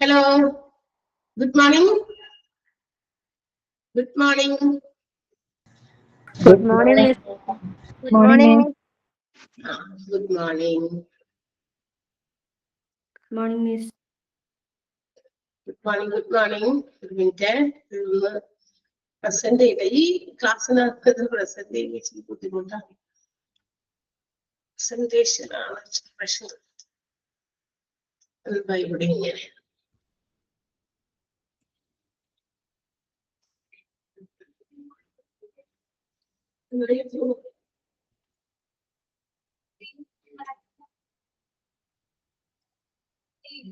Hello. Good morning. Good morning. Good morning, Miss. Good morning, Miss. Good morning. Good morning, Miss. Good morning. Good morning. Good minute. Present ഈ ക്ലാസ്സിനകത്ത് present ചെയ്യുന്ന ബുദ്ധിമുട്ടാണ്. Presentation ആണ് പ്രശ്നം. എന്താ ഇവിടെ ഇങ്ങനെ?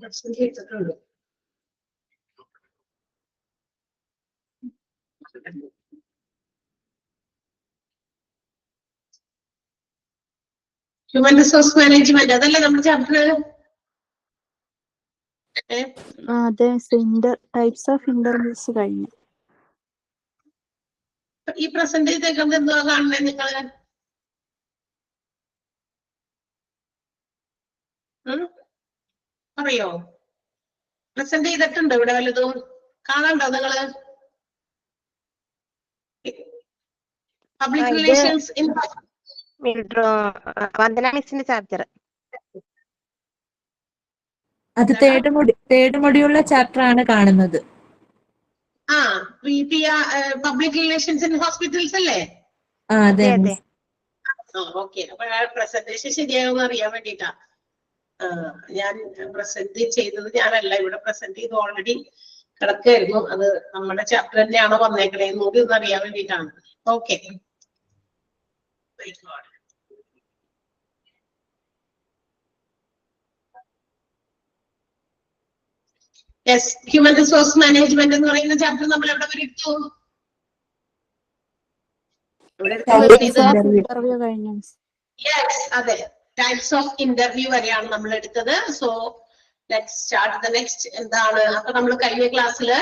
Present ചെയ്തിട്ടുള്ളൂ. ഹ്യൂമൻ റിസോഴ്സ് മാനേജ്മെന്റ് അതല്ലേ നമ്മുടെ ചാപ്റ്റർ? അതെ, ടൈപ്സ് ഓഫ് ഇന്റർവ്യൂസ് കഴിഞ്ഞു. ഈ പ്രസന്റ് ചെയ്തേക്കുന്നത് എന്തുവാ കാണുന്നത് നിങ്ങള്? അറിയോ? പ്രസന്റ് ചെയ്തിട്ടുണ്ട് ഇവിടെ വല്ലതും കാണാണ്ടോ നിങ്ങള്? പബ്ലിക് റിലേഷൻസ് ഇൻ വന്ദന മിസ്സിന്റെ ചാപ്റ്റർ. അത് തേർഡ് മൊഡ്യൂളിലെ ചാപ്റ്റർ ആണ് കാണുന്നത്. പബ്ലിക് റിലേഷൻസ് ഇൻ ഹോസ്പിറ്റൽസ് അല്ലേ? അതെ. ഓക്കെ. അപ്പൊ പ്രസന്റേഷൻ ശരിയായോന്ന് അറിയാൻ വേണ്ടിട്ടാ ഞാൻ പ്രസന്റ് ചെയ്തത്. ഞാനല്ല, ഇവിടെ പ്രസന്റ് ചെയ്ത് ഓൾറെഡി കിടക്കായിരുന്നു. അത് നമ്മുടെ ചാപ്റ്റർ തന്നെയാണോ വന്നേക്കണേ കൂടി ഒന്ന് അറിയാൻ വേണ്ടിട്ടാണ്. Okay. Yes, human resource management എന്ന് പറയുന്ന ചാപ്റ്റർ നമ്മൾ എവിടെ വരെ എടുത്തു? ഇന്റർവ്യൂ കഴിഞ്ഞു. യെസ്, അതെ. ടൈപ്സ് ഓഫ് ഇന്റർവ്യൂ വരെയാണ് നമ്മൾ എടുത്തത്. So let's start the next. എന്താണ് അപ്പൊ നമ്മൾ കഴിഞ്ഞ ക്ലാസ്സില്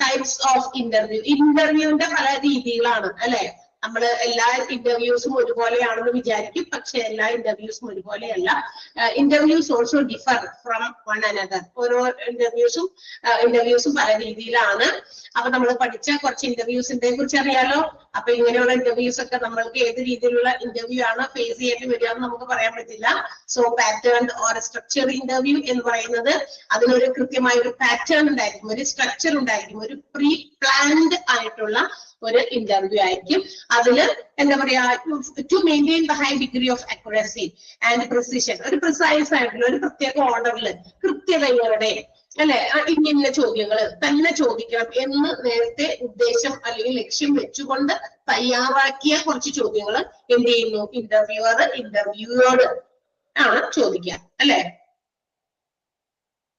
ടൈപ്സ് ഓഫ് ഇന്റർവ്യൂവിന്റെ പല രീതികളാണ് അല്ലെ? നമ്മൾ എല്ലാ ഇന്റർവ്യൂസും ഒരുപോലെയാണെന്ന് വിചാരിക്കും, പക്ഷെ എല്ലാ ഇന്റർവ്യൂസും ഒരുപോലെയല്ല. Interviews also differ from one another. ഓരോ ഇന്റർവ്യൂസും പല രീതിയിലാണ്. അപ്പൊ നമ്മൾ പഠിച്ച കുറച്ച് ഇന്റർവ്യൂസിനെ കുറിച്ച് അറിയാലോ. അപ്പൊ ഇങ്ങനെയുള്ള ഇന്റർവ്യൂസ് ഒക്കെ നമ്മൾക്ക് ഏത് രീതിയിലുള്ള ഇന്റർവ്യൂ ആണ് ഫേസ് ചെയ്യേണ്ടി വരിക എന്ന് നമുക്ക് പറയാൻ പറ്റില്ല. So pattern or structure interview എന്ന് പറയുന്നത് അതിനൊരു കൃത്യമായ ഒരു പാറ്റേൺ ഉണ്ടായിരിക്കും, ഒരു സ്ട്രക്ചർ ഉണ്ടായിരിക്കും, ഒരു പ്രീ പ്ലാൻഡ് ആയിട്ടുള്ള ഒരു ഇന്റർവ്യൂ ആയിരിക്കും. അതില് എന്താ പറയാ, to maintain the high degree of accuracy and precision, ഒരു പ്രിസൈസ് ആയിട്ടുള്ള ഒരു പ്രത്യേക ഓർഡറിൽ കൃത്യതയോടെ അല്ലെ ഇന്ന ചോദ്യങ്ങൾ തന്നെ ചോദിക്കണം എന്ന് നേരത്തെ ഉദ്ദേശം അല്ലെങ്കിൽ ലക്ഷ്യം വെച്ചുകൊണ്ട് തയ്യാറാക്കിയ കുറച്ച് ചോദ്യങ്ങൾ എന്ത് ചെയ്യുന്നു, ഇന്റർവ്യൂയോട് ആണ് ചോദിക്കുക അല്ലെ?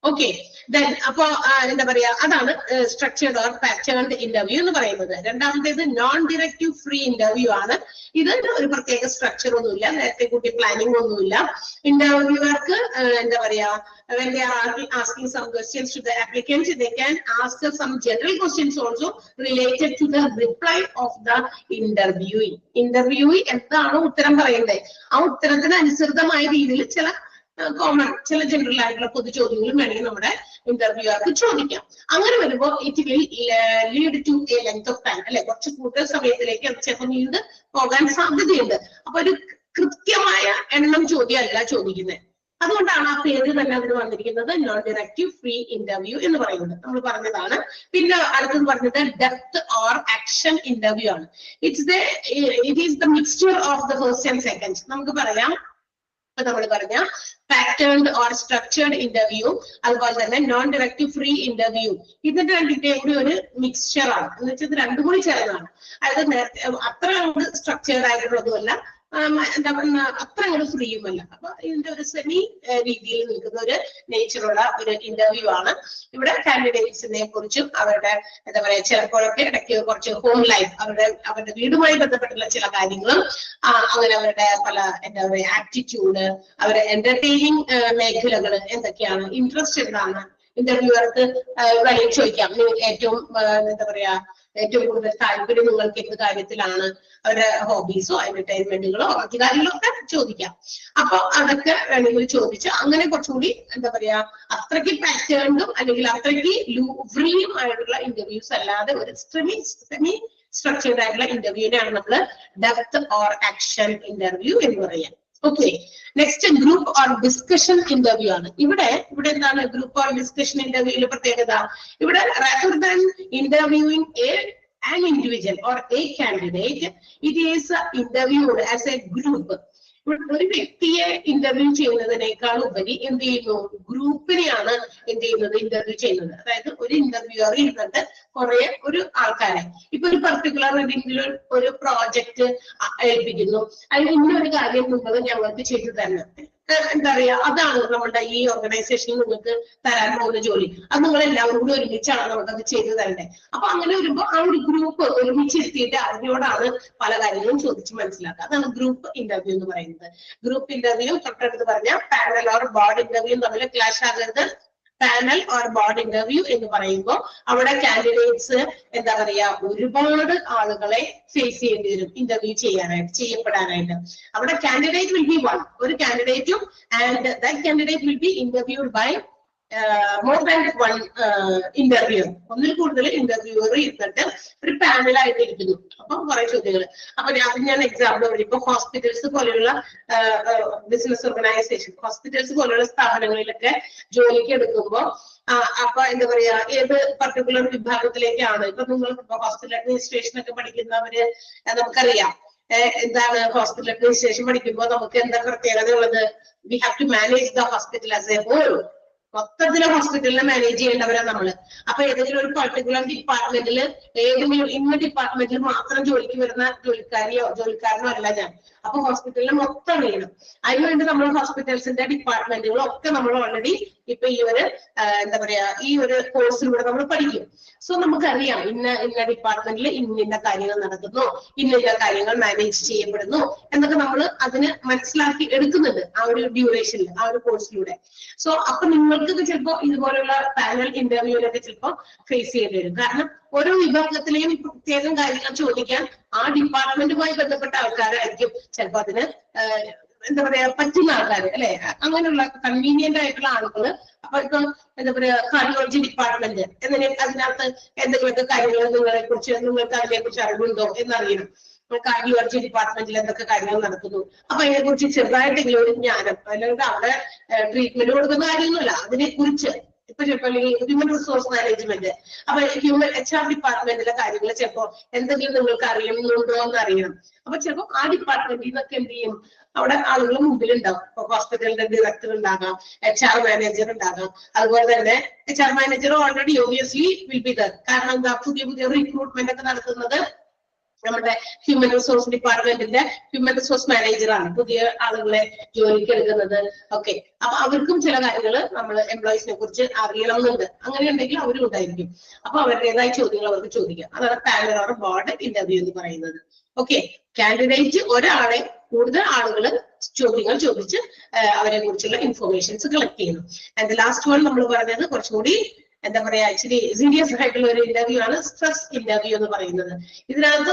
ഓക്കെ. ദെൻ അപ്പോ എന്താ പറയാ, അതാണ് സ്ട്രക്ചർഡ് ഓർ പാറ്റേൺഡ് ഇന്റർവ്യൂ എന്ന് പറയുന്നത്. രണ്ടാമത്തേത് നോൺ ഡയറക്റ്റീവ് ഫ്രീ ഇന്റർവ്യൂ ആണ്. ഇത് ഒരു പ്രത്യേക സ്ട്രക്ചർ ഒന്നുമില്ല, നേരത്തെ കൂട്ടി പ്ലാനിങ് ഒന്നുമില്ല. ഇന്റർവ്യൂവർക്ക് എന്താ പറയാ, when they are asking some questions to the applicants, they can ask some general questions also related to the reply of the interviewee. Interviewee എന്താണോ ഉത്തരം പറയുന്നത് ആ ഉത്തരത്തിന് അനുസൃതമായ രീതിയിൽ ചില ജനറൽ ആയിട്ടുള്ള പൊതു ചോദ്യങ്ങളും വേണമെങ്കിൽ നമ്മുടെ ഇന്റർവ്യൂവർക്ക് ചോദിക്കാം. അങ്ങനെ വരുമ്പോൾ it will lead to a length of time അല്ലെ? കുറച്ച് കൂടുതൽ സമയത്തിലേക്ക് അത് ചിലപ്പോൾ നീണ്ട് പോകാൻ സാധ്യതയുണ്ട്. അപ്പൊ ഒരു കൃത്യമായ എണ്ണം ചോദ്യമല്ല ചോദിക്കുന്നത്. അതുകൊണ്ടാണ് ആ പേര് തന്നെ അതിന് വന്നിരിക്കുന്നത് നോൺ ഡയറക്റ്റീവ് ഫ്രീ ഇന്റർവ്യൂ എന്ന് പറയുന്നത്. നമ്മൾ പറഞ്ഞതാണ്. പിന്നെ അടുത്തത് പറഞ്ഞത് ഡെപ്ത് ഓർ ആക്ഷൻ ഇന്റർവ്യൂ ആണ്. It is the mixture of the first and second. നമുക്ക് പറയാം നമ്മൾ പറഞ്ഞ പാറ്റേൺഡ് ഓർ സ്ട്രക്ചേർഡ് ഇന്റർവ്യൂ, അതുപോലെ തന്നെ നോൺ ഡയറക്റ്റീവ് ഫ്രീ ഇന്റർവ്യൂ, ഇതിന്റെ രണ്ടിന്റെയും കൂടി ഒരു മിക്സ്ചർ ആണ്. എന്ന് വെച്ചാൽ ഇത് രണ്ടും കൂടി ചേർന്നതാണ്. അതായത് അത്ര സ്ട്രക്ചേർഡ് ആയിട്ടുള്ളതുമല്ല, എന്താ പറയുക അത്ര അങ്ങോട്ട് ഫ്രീയുമല്ല. അപ്പൊ ഇതിന്റെ ഒരു സെമി രീതിയിൽ നിൽക്കുന്ന ഒരു നേച്ചറുള്ള ഒരു ഇന്റർവ്യൂ ആണ്. ഇവിടെ കാൻഡിഡേറ്റ്സിനെ കുറിച്ചും അവരുടെ എന്താ പറയാ ചിലപ്പോഴൊക്കെ ഇടയ്ക്ക് കുറച്ച് ഹോം ലൈഫ്, അവരുടെ വീടുമായി ബന്ധപ്പെട്ടുള്ള ചില കാര്യങ്ങളും അങ്ങനെ അവരുടെ പല എന്താ പറയാ ആപ്റ്റിറ്റ്യൂഡ്, അവരുടെ എന്റർടൈനിങ് മേഖലകൾ എന്തൊക്കെയാണ്, ഇൻട്രസ്റ്റ് എന്താണ് ഇന്റർവ്യൂവർക്ക് വേണമെങ്കിൽ ചോദിക്കാം. ഏറ്റവും എന്താ പറയാ ഏറ്റവും കൂടുതൽ താല്പര്യം നിങ്ങൾക്ക് എന്ത് കാര്യത്തിലാണ്, അവരുടെ ഹോബീസോ എന്റർടൈൻമെന്റുകളോ മറ്റു കാര്യങ്ങളൊക്കെ ചോദിക്കാം. അപ്പൊ അതൊക്കെ വേണമെങ്കിൽ ചോദിച്ച് അങ്ങനെ കുറച്ചുകൂടി എന്താ പറയാ അത്രയ്ക്ക് പാറ്റേണും അല്ലെങ്കിൽ അത്രയ്ക്ക് ഫ്രീയും ആയിട്ടുള്ള ഇന്റർവ്യൂസ് അല്ലാതെ ഒരു സെമി സ്ട്രക്ചേർഡ് ആയിട്ടുള്ള ഇന്റർവ്യൂവിനാണ് നമ്മൾ ഡെപ്ത് ഓർ ആക്ഷൻ ഇന്റർവ്യൂ എന്ന് പറയാം. Okay, next group or discussion interview ആണ്. ഇവിടെ എന്താണ് ഗ്രൂപ്പ് ഓർ ഡിസ്കഷൻ ഇന്റർവ്യൂവിലെ പ്രത്യേകത? ഇവിടെ rather than interviewing an individual or a candidate, it is interviewed as a group. ഒരു വ്യക്തിയെ ഇന്റർവ്യൂ ചെയ്യുന്നതിനേക്കാൾ ഉപരി എന്ത് ചെയ്യുന്നു, ഗ്രൂപ്പിനെയാണ് എന്ത് ചെയ്യുന്നത്, ഇന്റർവ്യൂ ചെയ്യുന്നത്. അതായത് ഒരു ഇന്റർവ്യൂവർ ഇരുന്നിട്ട് ഒരു ആൾക്കാരെ ഇപ്പൊ ഒരു പർട്ടിക്കുലർ എന്തെങ്കിലും ഒരു പ്രോജക്റ്റ് ഏൽപ്പിക്കുന്നു, അതിന് ഇന്നൊരു കാര്യം നിങ്ങൾ ഞങ്ങൾക്ക് ചെയ്തു തരണം, എന്താ പറയാ അതാണ് നമ്മുടെ ഈ ഓർഗനൈസേഷനിൽ നിങ്ങൾക്ക് തരാൻ പോകുന്ന ജോലി, അത് നിങ്ങൾ എല്ലാവരും കൂടി ഒരുമിച്ചാണ് നമുക്കത് ചെയ്തു തരണ്ടേ. അപ്പൊ അങ്ങനെ വരുമ്പോ ആ ഒരു ഗ്രൂപ്പ് ഒരുമിച്ചിരുത്തിയിട്ട് അതിനോടാണ് പല കാര്യങ്ങളും ചോദിച്ച് മനസ്സിലാക്കുക. അതാണ് ഗ്രൂപ്പ് ഇന്റർവ്യൂ എന്ന് പറയുന്നത്. ഗ്രൂപ്പ് ഇന്റർവ്യൂ തൊട്ടടുത്ത് പറഞ്ഞ പാനൽ ഓർ ബോർഡ് ഇന്റർവ്യൂ തമ്മിൽ ക്ലാഷ് ആകരുത്. പാനൽ ഓർ ബോർഡ് ഇന്റർവ്യൂ എന്ന് പറയുമ്പോൾ അവിടെ കാൻഡിഡേറ്റ്സ് എന്താ പറയാ ഒരുപാട് ആളുകളെ ഫേസ് ചെയ്യേണ്ടി വരും ഇന്റർവ്യൂ ചെയ്യപ്പെടാനായിട്ട്. അവിടെ കാൻഡിഡേറ്റ് വിൽ ബി വൺ, ഒരു കാൻഡിഡേറ്റും and that candidate will be interviewed by more than one interview. ഒന്നിൽ കൂടുതൽ ഇന്റർവ്യൂവർ ഇരുന്നിട്ട് ഒരു പാനലായിട്ട് ഇരിക്കുന്നു. അപ്പൊ കുറെ ചോദ്യങ്ങൾ. അപ്പൊ ഞാൻ എക്സാമ്പിൾ പറയും. ഇപ്പൊ ഹോസ്പിറ്റൽസ് പോലെയുള്ള ബിസിനസ് ഓർഗനൈസേഷൻ, ഹോസ്പിറ്റൽസ് പോലെയുള്ള സ്ഥാപനങ്ങളിലൊക്കെ ജോലിക്ക് എടുക്കുമ്പോൾ അപ്പൊ എന്താ പറയാ ഏത് പർട്ടിക്കുലർ വിഭാഗത്തിലേക്കാണ് ഇപ്പൊ നിങ്ങൾ ഹോസ്പിറ്റൽ അഡ്മിനിസ്ട്രേഷൻ ഒക്കെ പഠിക്കുന്നവര് നമുക്കറിയാം എന്താണ് ഹോസ്പിറ്റൽ അഡ്മിനിസ്ട്രേഷൻ പഠിക്കുമ്പോൾ നമുക്ക് എന്താ പ്രത്യേകത ഉള്ളത്? We have to manage the hospital as a whole. മൊത്തത്തിലെ ഹോസ്പിറ്റലിനെ മാനേജ് ചെയ്യേണ്ടവരാ നമ്മള്. അപ്പൊ ഏതെങ്കിലും ഒരു പർട്ടിക്കുലർ ഡിപ്പാർട്ട്മെന്റില് ഏതെങ്കിലും ഇന്ന ഡിപ്പാർട്ട്മെന്റിൽ മാത്രം ജോലിക്ക് വരുന്ന ജോലിക്കാരനോ അല്ല ഞാൻ. അപ്പൊ ഹോസ്പിറ്റലിനെ മൊത്തം അറിയണം. അതിനുവേണ്ടി നമ്മൾ ഹോസ്പിറ്റൽസിന്റെ ഡിപ്പാർട്ട്മെന്റുകളും ഒക്കെ നമ്മൾ ഓൾറെഡി ഇപ്പൊ ഈ ഒരു എന്താ പറയാ ഈ ഒരു കോഴ്സിലൂടെ നമ്മൾ പഠിക്കും. സോ നമുക്കറിയാം ഇന്ന ഡിപ്പാർട്ട്മെന്റിൽ ഇന്ന കാര്യങ്ങൾ നടക്കുന്നു, ഇന്ന കാര്യങ്ങൾ മാനേജ് ചെയ്യപ്പെടുന്നു എന്നൊക്കെ നമ്മൾ അതിന് മനസ്സിലാക്കി എടുക്കുന്നുണ്ട് ആ ഒരു ഡ്യൂറേഷനിൽ, ആ ഒരു കോഴ്സിലൂടെ. സോ അപ്പൊ നിങ്ങൾക്കൊക്കെ ചിലപ്പോ ഇതുപോലുള്ള പാനൽ ഇന്റർവ്യൂവിലൊക്കെ ചിലപ്പോ ഫേസ് ചെയ്യേണ്ടി വരും. കാരണം ഓരോ വിഭാഗത്തിലെയും പ്രത്യേകം കാര്യങ്ങൾ ചോദിക്കാൻ ആ ഡിപ്പാർട്ട്മെന്റുമായി ബന്ധപ്പെട്ട ആൾക്കാരായിരിക്കും ചിലപ്പോ അതിന് എന്താ പറയാ പറ്റുന്ന ആൾക്കാർ അല്ലെ, അങ്ങനെയുള്ള കൺവീനിയന്റ് ആയിട്ടുള്ള ആളുകള്. അപ്പൊ ഇപ്പൊ എന്താ പറയാ കാർഡിയോളജി ഡിപ്പാർട്ട്മെന്റ് അതിനകത്ത് എന്തെങ്കിലുമൊക്കെ കാര്യങ്ങൾ നിങ്ങൾക്ക് അതിനെക്കുറിച്ച് അറിവുണ്ടോ എന്നറിയണം. കാർഡിയോളജി ഡിപ്പാർട്ട്മെന്റിൽ എന്തൊക്കെ കാര്യങ്ങൾ നടക്കുന്നു, അപ്പൊ അതിനെ കുറിച്ച് ചെറുതായിട്ടെങ്കിലും ഒരു ജ്ഞാനം, അല്ലെങ്കിൽ അവിടെ ട്രീറ്റ്മെന്റ് കൊടുക്കുന്ന കാര്യമൊന്നുമില്ല, അതിനെ കുറിച്ച് ഇപ്പൊ ചിലപ്പോ അല്ലെങ്കിൽ ഹ്യൂമൻ റിസോഴ്സ് മാനേജ്മെന്റ്, അപ്പൊ HR ഡിപ്പാർട്ട്മെന്റിലെ കാര്യങ്ങൾ ചിലപ്പോ എന്തെങ്കിലും നിങ്ങൾക്ക് അറിയുന്നുണ്ടോ എന്ന് അറിയണം. അപ്പൊ ചിലപ്പോ ആ ഡിപ്പാർട്ട്മെന്റിൽ നിന്നൊക്കെ എന്ത് ചെയ്യും, അവിടെ ആളുകൾ മുമ്പിലുണ്ടാവും. ഇപ്പൊ ഹോസ്പിറ്റലിന്റെ ഡയറക്ടർ ഉണ്ടാകാം, HR മാനേജർ ഉണ്ടാകാം. അതുപോലെ തന്നെ HR manager already obviously will be there. കാരണം എന്താ, പുതിയ റിക്രൂട്ട്മെന്റ് ഒക്കെ നടത്തുന്നത് നമ്മുടെ ഹ്യൂമൻ റിസോഴ്സ് ഡിപ്പാർട്ട്മെന്റിന്റെ ഹ്യൂമൻ റിസോഴ്സ് മാനേജറാണ് പുതിയ ആളുകളെ ജോലിക്ക് എടുക്കുന്നത്. ഓക്കെ, അപ്പൊ അവർക്കും ചില കാര്യങ്ങൾ നമ്മൾ എംപ്ലോയീസിനെ കുറിച്ച് അറിയണമെന്നുണ്ട്. അങ്ങനെ ഉണ്ടെങ്കിൽ അവരും ഉണ്ടായിരിക്കും. അപ്പൊ അവരുടേതായ ചോദ്യങ്ങൾ അവർക്ക് ചോദിക്കാം. അതാണ് പാനൽ ഓർ ബോർഡ് ഇന്റർവ്യൂ എന്ന് പറയുന്നത്. ഓക്കെ, കാൻഡിഡേറ്റ് ഒരാളെ കൂടുതൽ ആളുകൾ ചോദ്യങ്ങൾ ചോദിച്ച് അവരെ കുറിച്ചുള്ള ഇൻഫർമേഷൻസ് കളക്ട് ചെയ്യുന്നു. ആൻഡ് ലാസ്റ്റ് വൺ നമ്മൾ പറഞ്ഞത് കുറച്ചുകൂടി എന്താ പറയാ ഇച്ചിരി സീരിയസ് ആയിട്ടുള്ള ഒരു ഇന്റർവ്യൂ ആണ് സ്ട്രെസ് ഇന്റർവ്യൂ എന്ന് പറയുന്നത്. ഇതിനകത്ത്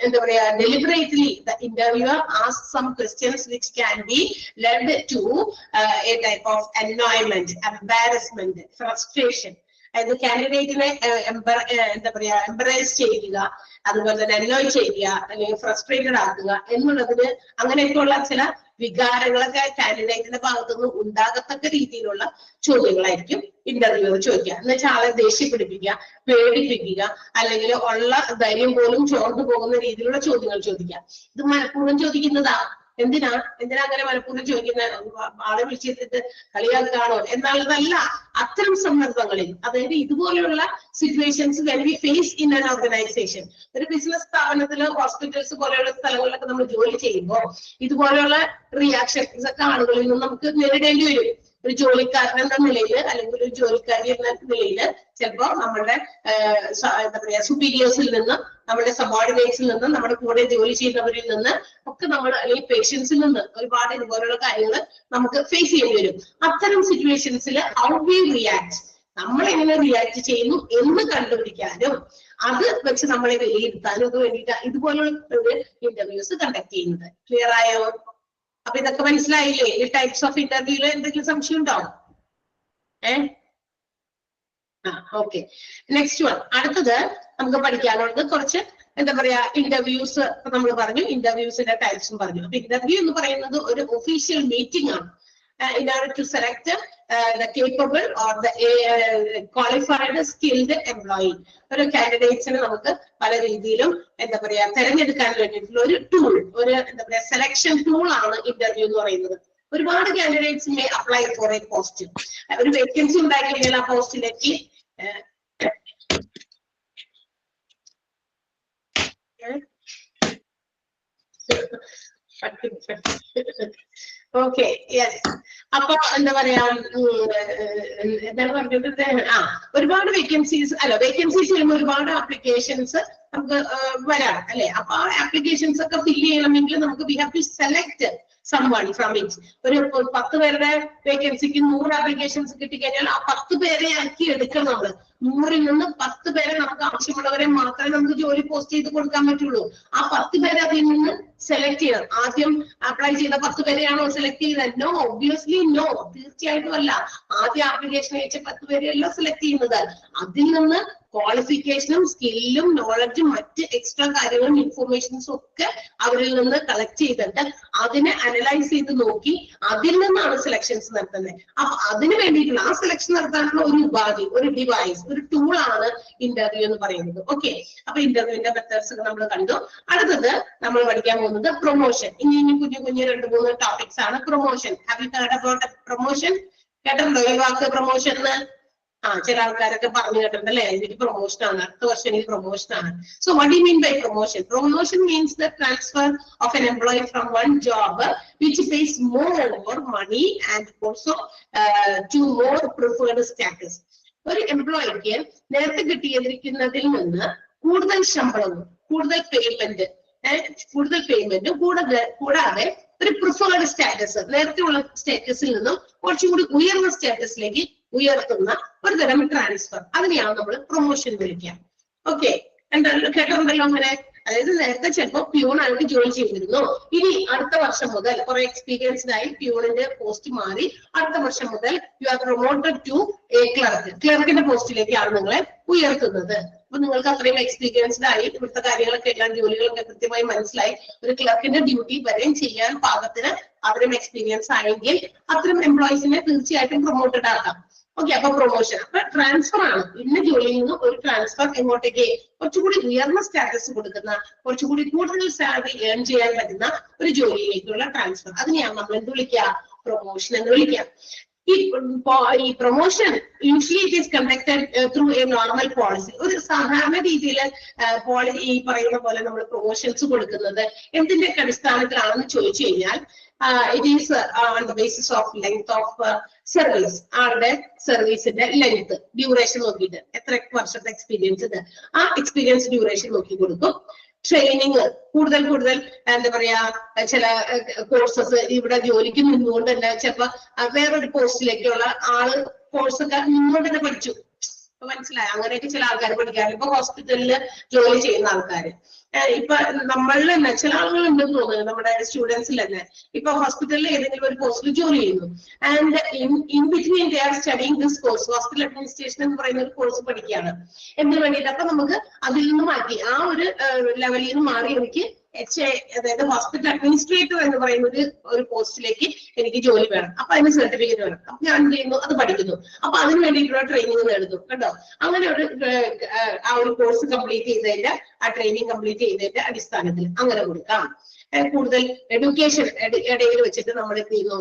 എന്താ പറയാ deliberately the interviewer ask some questions which can be led to a type of annoyment, embarrassment, frustration. അതായത് കാൻഡിഡേറ്റിനെ എന്താ പറയാ എംബറേസ് ചെയ്യുക, അതുപോലെ തന്നെ അനോയ് ചെയ്യുക, അല്ലെങ്കിൽ ഫ്രസ്ട്രേറ്റഡ് ആക്കുക എന്നുള്ളതിന് അങ്ങനെയൊക്കെയുള്ള ചില വികാരങ്ങളൊക്കെ കാൻഡിഡേറ്റിന്റെ ഭാഗത്തുനിന്ന് ഉണ്ടാകത്തക്ക രീതിയിലുള്ള ചോദ്യങ്ങളായിരിക്കും ഇന്റർവ്യൂവർ ചോദിക്കുക. എന്ന് വെച്ചാൽ ആളെ ദേഷ്യപ്പിടിപ്പിക്കുക, പേടിപ്പിക്കുക, അല്ലെങ്കിൽ ഉള്ള ധൈര്യം പോലും ചോർന്നു പോകുന്ന രീതിയിലുള്ള ചോദ്യങ്ങൾ ചോദിക്കുക. ഇത് മനഃപൂർവ്വം ചോദിക്കുന്നതാ. എന്തിനാ അങ്ങനെ മനഃപൂർവ്വം ചോദിക്കുന്ന, ആളെ വിളിച്ചിട്ട് കളിയാക്കാണോ എന്നുള്ളതല്ല. അത്തരം സന്ദർഭങ്ങളിൽ, അതായത് ഇതുപോലെയുള്ള situations when we face in an organization, ഒരു ബിസിനസ് സ്ഥാപനത്തില് ഹോസ്പിറ്റൽസ് പോലെയുള്ള സ്ഥലങ്ങളിലൊക്കെ നമ്മൾ ജോലി ചെയ്യുമ്പോൾ ഇതുപോലെയുള്ള റിയാക്ഷൻസ് ഒക്കെ ആളുകളിൽ നിന്ന് നമുക്ക് നേരിടേണ്ടി വരും. ഒരു ജോലിക്കാരൻ എന്ന നിലയിൽ അല്ലെങ്കിൽ ഒരു ജോലിക്കാരി എന്ന നിലയിൽ ചിലപ്പോ നമ്മളുടെ എന്താ പറയാ സുപ്പീരിയേഴ്സിൽ നിന്നും നമ്മുടെ സബോർഡിനേറ്റ്സിൽ നിന്നും നമ്മുടെ കൂടെ ജോലി ചെയ്യുന്നവരിൽ നിന്ന് ഒക്കെ നമ്മൾ അല്ലെങ്കിൽ പേഷ്യൻസിൽ നിന്ന് ഒരുപാട് ഇതുപോലുള്ള കാര്യങ്ങൾ നമുക്ക് ഫേസ് ചെയ്യേണ്ടി വരും. അത്തരം സിറ്റുവേഷൻസിൽ ഹൗ വി റിയാക്ട്, നമ്മൾ എങ്ങനെ റിയാക്ട് ചെയ്യുന്നു എന്ന് കണ്ടുപിടിക്കാനും അത് വെച്ച് നമ്മളെ വിലയിരുത്താനും ഒക്കെ വേണ്ടിയിട്ട് ഇതുപോലുള്ള ഇന്റർവ്യൂസ് കണ്ടക്ട് ചെയ്യുന്നത്. ക്ലിയർ ആയോ? അപ്പൊ ഇതൊക്കെ മനസ്സിലായില്ലേ? ഈ ടൈപ്സ് ഓഫ് ഇന്റർവ്യൂല് എന്തെങ്കിലും സംശയം ഉണ്ടോ? ഓക്കെ. നെക്സ്റ്റ് വൺ, അടുത്തത് നമുക്ക് പഠിക്കാനുള്ളത് കുറച്ച് എന്താ പറയാ ഇന്റർവ്യൂസ്. നമ്മൾ പറഞ്ഞു ഇന്റർവ്യൂസിന്റെ ടൈപ്സും പറഞ്ഞു. അപ്പൊ ഇന്റർവ്യൂ എന്ന് പറയുന്നത് ഒരു ഒഫീഷ്യൽ മീറ്റിംഗ് ആണ്. In order to select the capable or the qualified skilled employee. ഒരു കാൻഡിഡേറ്റ്സിനെ നമുക്ക് പല രീതിയിലും എന്താ പറയാ തെരഞ്ഞെടുക്കാൻ വേണ്ടിയിട്ടുള്ള ഒരു ടൂൾ, ഒരു എന്താ പറയാ സെലക്ഷൻ ടൂൾ ആണ് ഇന്റർവ്യൂ എന്ന് പറയുന്നത്. ഒരുപാട് candidates may apply for A post. ഒരു വേക്കൻസി ഉണ്ടായി കഴിഞ്ഞാൽ ആ പോസ്റ്റിലേക്ക് ഓക്കെ യെസ്. അപ്പൊ എന്താ പറയാ എന്താണ് പറഞ്ഞത്? ഒരുപാട് വേക്കൻസീസ് അല്ല, വേക്കൻസീസ് വരുമ്പോൾ ഒരുപാട് ആപ്ലിക്കേഷൻസ് നമുക്ക് വരാം അല്ലെ. അപ്പൊ ആ ആപ്ലിക്കേഷൻസ് ഒക്കെ ഫില്ല് ചെയ്യണമെങ്കിൽ നമുക്ക് we have to select someone from it. ഒരു 10 പേരുടെ വേക്കൻസിക്ക് 100 ആപ്ലിക്കേഷൻസ് കിട്ടിക്കഴിഞ്ഞാൽ ആ 10 പേരെ ആക്കി എടുക്കണം നമ്മൾ. 100-ൽ നിന്ന് 10 പേരെ നമുക്ക് ആവശ്യമുള്ളവരെ മാത്രമേ നമുക്ക് ജോലി പോസ്റ്റ് ചെയ്ത് കൊടുക്കാൻ പറ്റുള്ളൂ. ആ 10 പേരെ അതിൽ നിന്ന് സെലക്ട് ചെയ്യണം. ആദ്യം അപ്ലൈ ചെയ്ത 10 പേരെയാണോ സെലക്ട് ചെയ്തത്? നോ, ഒബ്വിയസ്ലി നോ, തീർച്ചയായിട്ടും അല്ല. ആദ്യം ആപ്ലിക്കേഷൻ അയച്ച 10 പേരെയല്ല സെലക്ട് ചെയ്യുന്നത്. അതിൽ നിന്ന് ക്വാളിഫിക്കേഷനും സ്കില്ലും നോളജും മറ്റ് എക്സ്ട്രാ കാര്യങ്ങളും ഇൻഫർമേഷൻസും ഒക്കെ അവരിൽ നിന്ന് കളക്ട് ചെയ്തിട്ട് അതിനെ അനലൈസ് ചെയ്ത് നോക്കി അതിൽ നിന്നാണ് സെലക്ഷൻസ് നടത്തുന്നത്. അപ്പൊ അതിന് വേണ്ടിയിട്ടുള്ള ആ സെലക്ഷൻ നടത്താനുള്ള ഒരു ഉപാധി, ഒരു ഡിവൈസ്, ഒരു ടൂൾ ആണ് ഇന്റർവ്യൂ എന്ന് പറയുന്നത്. ഓക്കെ. അപ്പൊ ഇന്റർവ്യൂവിന്റെ മെത്തേഡ്സ് ഒക്കെ നമ്മൾ കണ്ടു. അടുത്തത് നമ്മൾ പഠിക്കാൻ പോകുന്നത് പ്രൊമോഷൻ. ഇനി കുഞ്ഞു 2-3 ടോപ്പിക്സ് ആണ്. Promotion. Have you heard about promotion? കേട്ടിട്ടുണ്ടോ ഈ വാക്ക് പ്രൊമോഷൻ എന്ന്? ചില ആൾക്കാരൊക്കെ പറഞ്ഞു കേട്ടിട്ടുണ്ട് അല്ലെ, എനിക്ക് പ്രൊമോഷൻ ആണ്, അടുത്ത വർഷം എനിക്ക് പ്രൊമോഷൻ ആണ്. So what do you mean by promotion? Promotion means the transfer of an employee from one job which pays more money and also to more preferred status. ഒരു എംപ്ലോയിക്ക് നേരത്തെ കിട്ടിയിരിക്കുന്നതിൽ നിന്ന് കൂടുതൽ ശമ്പളവും കൂടുതൽ പേയ്മെന്റും കൂടാതെ ഒരു പ്രിഫേർഡ് സ്റ്റാറ്റസ്, നേരത്തെ ഉള്ള സ്റ്റാറ്റസിൽ നിന്നും കുറച്ചും കൂടി ഉയർന്ന സ്റ്റാറ്റസിലേക്ക് ഉയർത്തുന്ന ഒരു തരം ട്രാൻസ്ഫർ, അതിനെയാണ് നമ്മൾ പ്രൊമോഷൻ വിളിക്കുക. ഓക്കെ, കേട്ടിട്ടുണ്ടല്ലോ അങ്ങനെ. അതായത് നേരത്തെ ചിലപ്പോൾ പ്യൂണായിട്ട് ജോലി ചെയ്തിരുന്നു, ഇനി അടുത്ത വർഷം മുതൽ കുറെ എക്സ്പീരിയൻസ്ഡ് ആയി പ്യൂണിന്റെ പോസ്റ്റ് മാറി അടുത്ത വർഷം മുതൽ you are promoted to a ക്ലർക്കിന്റെ പോസ്റ്റിലേക്കാണ് നിങ്ങളെ ഉയർത്തുന്നത്. അപ്പൊ നിങ്ങൾക്ക് അത്രയും എക്സ്പീരിയൻസ്ഡ് ആയി ഇവിടുത്തെ കാര്യങ്ങളൊക്കെ എല്ലാം ജോലികളൊക്കെ കൃത്യമായി മനസ്സിലായി ഒരു ക്ലർക്കിന്റെ ഡ്യൂട്ടി വരെയും ചെയ്യാൻ പാകത്തിന് അത്രയും എക്സ്പീരിയൻസ് ആയെങ്കിൽ അത്തരം എംപ്ലോയീസിനെ തീർച്ചയായിട്ടും പ്രൊമോട്ടഡ് ആക്കാം. ഓക്കെ, അപ്പൊ പ്രൊമോഷൻ അപ്പൊ ട്രാൻസ്ഫർ ആണ്. ഇന്ന ജോലിയിൽ നിന്ന് ഒരു ട്രാൻസ്ഫർ എങ്ങോട്ടേക്ക്, കുറച്ചുകൂടി ഉയർന്ന സ്റ്റാറ്റസ് കൊടുക്കുന്ന, കുറച്ചുകൂടി കൂടുതൽ സാലറി ഏൺ ചെയ്യാൻ പറ്റുന്ന ഒരു ജോലിയിലേക്കുള്ള ട്രാൻസ്ഫർ, അതിനെയാണ് നമ്മൾ എന്ത് വിളിക്കുക? പ്രൊമോഷൻ എന്ന് വിളിക്കുക. ഈ promotion usually it is conducted through A normal policy. ഒരു സാധാരണ രീതിയിൽ ഈ പറയുന്ന പോലെ നമ്മൾ പ്രൊമോഷൻസ് കൊടുക്കുന്നത് എന്തിന്റെ അടിസ്ഥാനത്തിലാണെന്ന് ചോദിച്ചു കഴിഞ്ഞാൽ it is on the basis of length of service. ആളുടെ സർവീസിന്റെ ലെങ്ത്, ഡ്യൂറേഷൻ നോക്കിയിട്ട് എത്ര വർഷത്തെ എക്സ്പീരിയൻസ് ഉണ്ട് ആ എക്സ്പീരിയൻസ് ഡ്യൂറേഷൻ നോക്കി കൊടുക്കും. ട്രെയിനിങ് കൂടുതൽ എന്താ പറയാ, ചില കോഴ്സസ് ഇവിടെ ജോലിക്ക് നിന്നുകൊണ്ട് തന്നെ ചിലപ്പോ വേറൊരു പോസ്റ്റിലേക്കുള്ള ആള് കോഴ്സൊക്കെ നിന്നുകൊണ്ട് തന്നെ പഠിച്ചു. മനസ്സിലായി? അങ്ങനെയൊക്കെ ചില ആൾക്കാർ പഠിക്കാറുണ്ട്. ഇപ്പൊ ഹോസ്പിറ്റലില് ജോലി ചെയ്യുന്ന ആൾക്കാര്, ഇപ്പൊ നമ്മളിൽ തന്നെ ചില ആളുകൾ ഉണ്ടെന്ന് തോന്നുന്നു, നമ്മുടെ സ്റ്റുഡൻസിൽ തന്നെ ഇപ്പൊ ഹോസ്പിറ്റലിൽ ഏതെങ്കിലും ഒരു പോസ്റ്റിൽ ജോലി ചെയ്യുന്നു. And in between they are studying this course, hospital administration എന്ന് പറയുന്ന ഒരു കോഴ്സ് പഠിക്കുകയാണ്. എന്തിനു വേണ്ടിയിട്ട്? അപ്പൊ നമുക്ക് അതിൽ നിന്ന് മാറ്റി ആ ഒരു ലെവലിൽ നിന്ന് മാറി എനിക്ക് അതായത് ഹോസ്പിറ്റൽ അഡ്മിനിസ്ട്രേറ്റർ എന്ന് പറയുന്ന ഒരു പോസ്റ്റിലേക്ക് എനിക്ക് ജോലി വേണം. അപ്പൊ അതിന് സർട്ടിഫിക്കറ്റ് വേണം. അപ്പൊ ഞാൻ എന്ത് ചെയ്യുന്നു? അത് പഠിക്കുന്നു. അപ്പൊ അതിന് വേണ്ടിയിട്ടുള്ള ട്രെയിനിങ് നേടുന്നു. കേട്ടോ, അങ്ങനെ ആ ഒരു കോഴ്സ് കംപ്ലീറ്റ് ചെയ്തതിന്റെ, ആ ട്രെയിനിങ് കംപ്ലീറ്റ് ചെയ്തതിന്റെ അടിസ്ഥാനത്തിൽ അങ്ങനെ കൊടുക്കാം. കൂടുതൽ എഡ്യൂക്കേഷൻ ഇടയിൽ വെച്ചിട്ട് നമ്മൾ എന്ത് ചെയ്യുന്നു?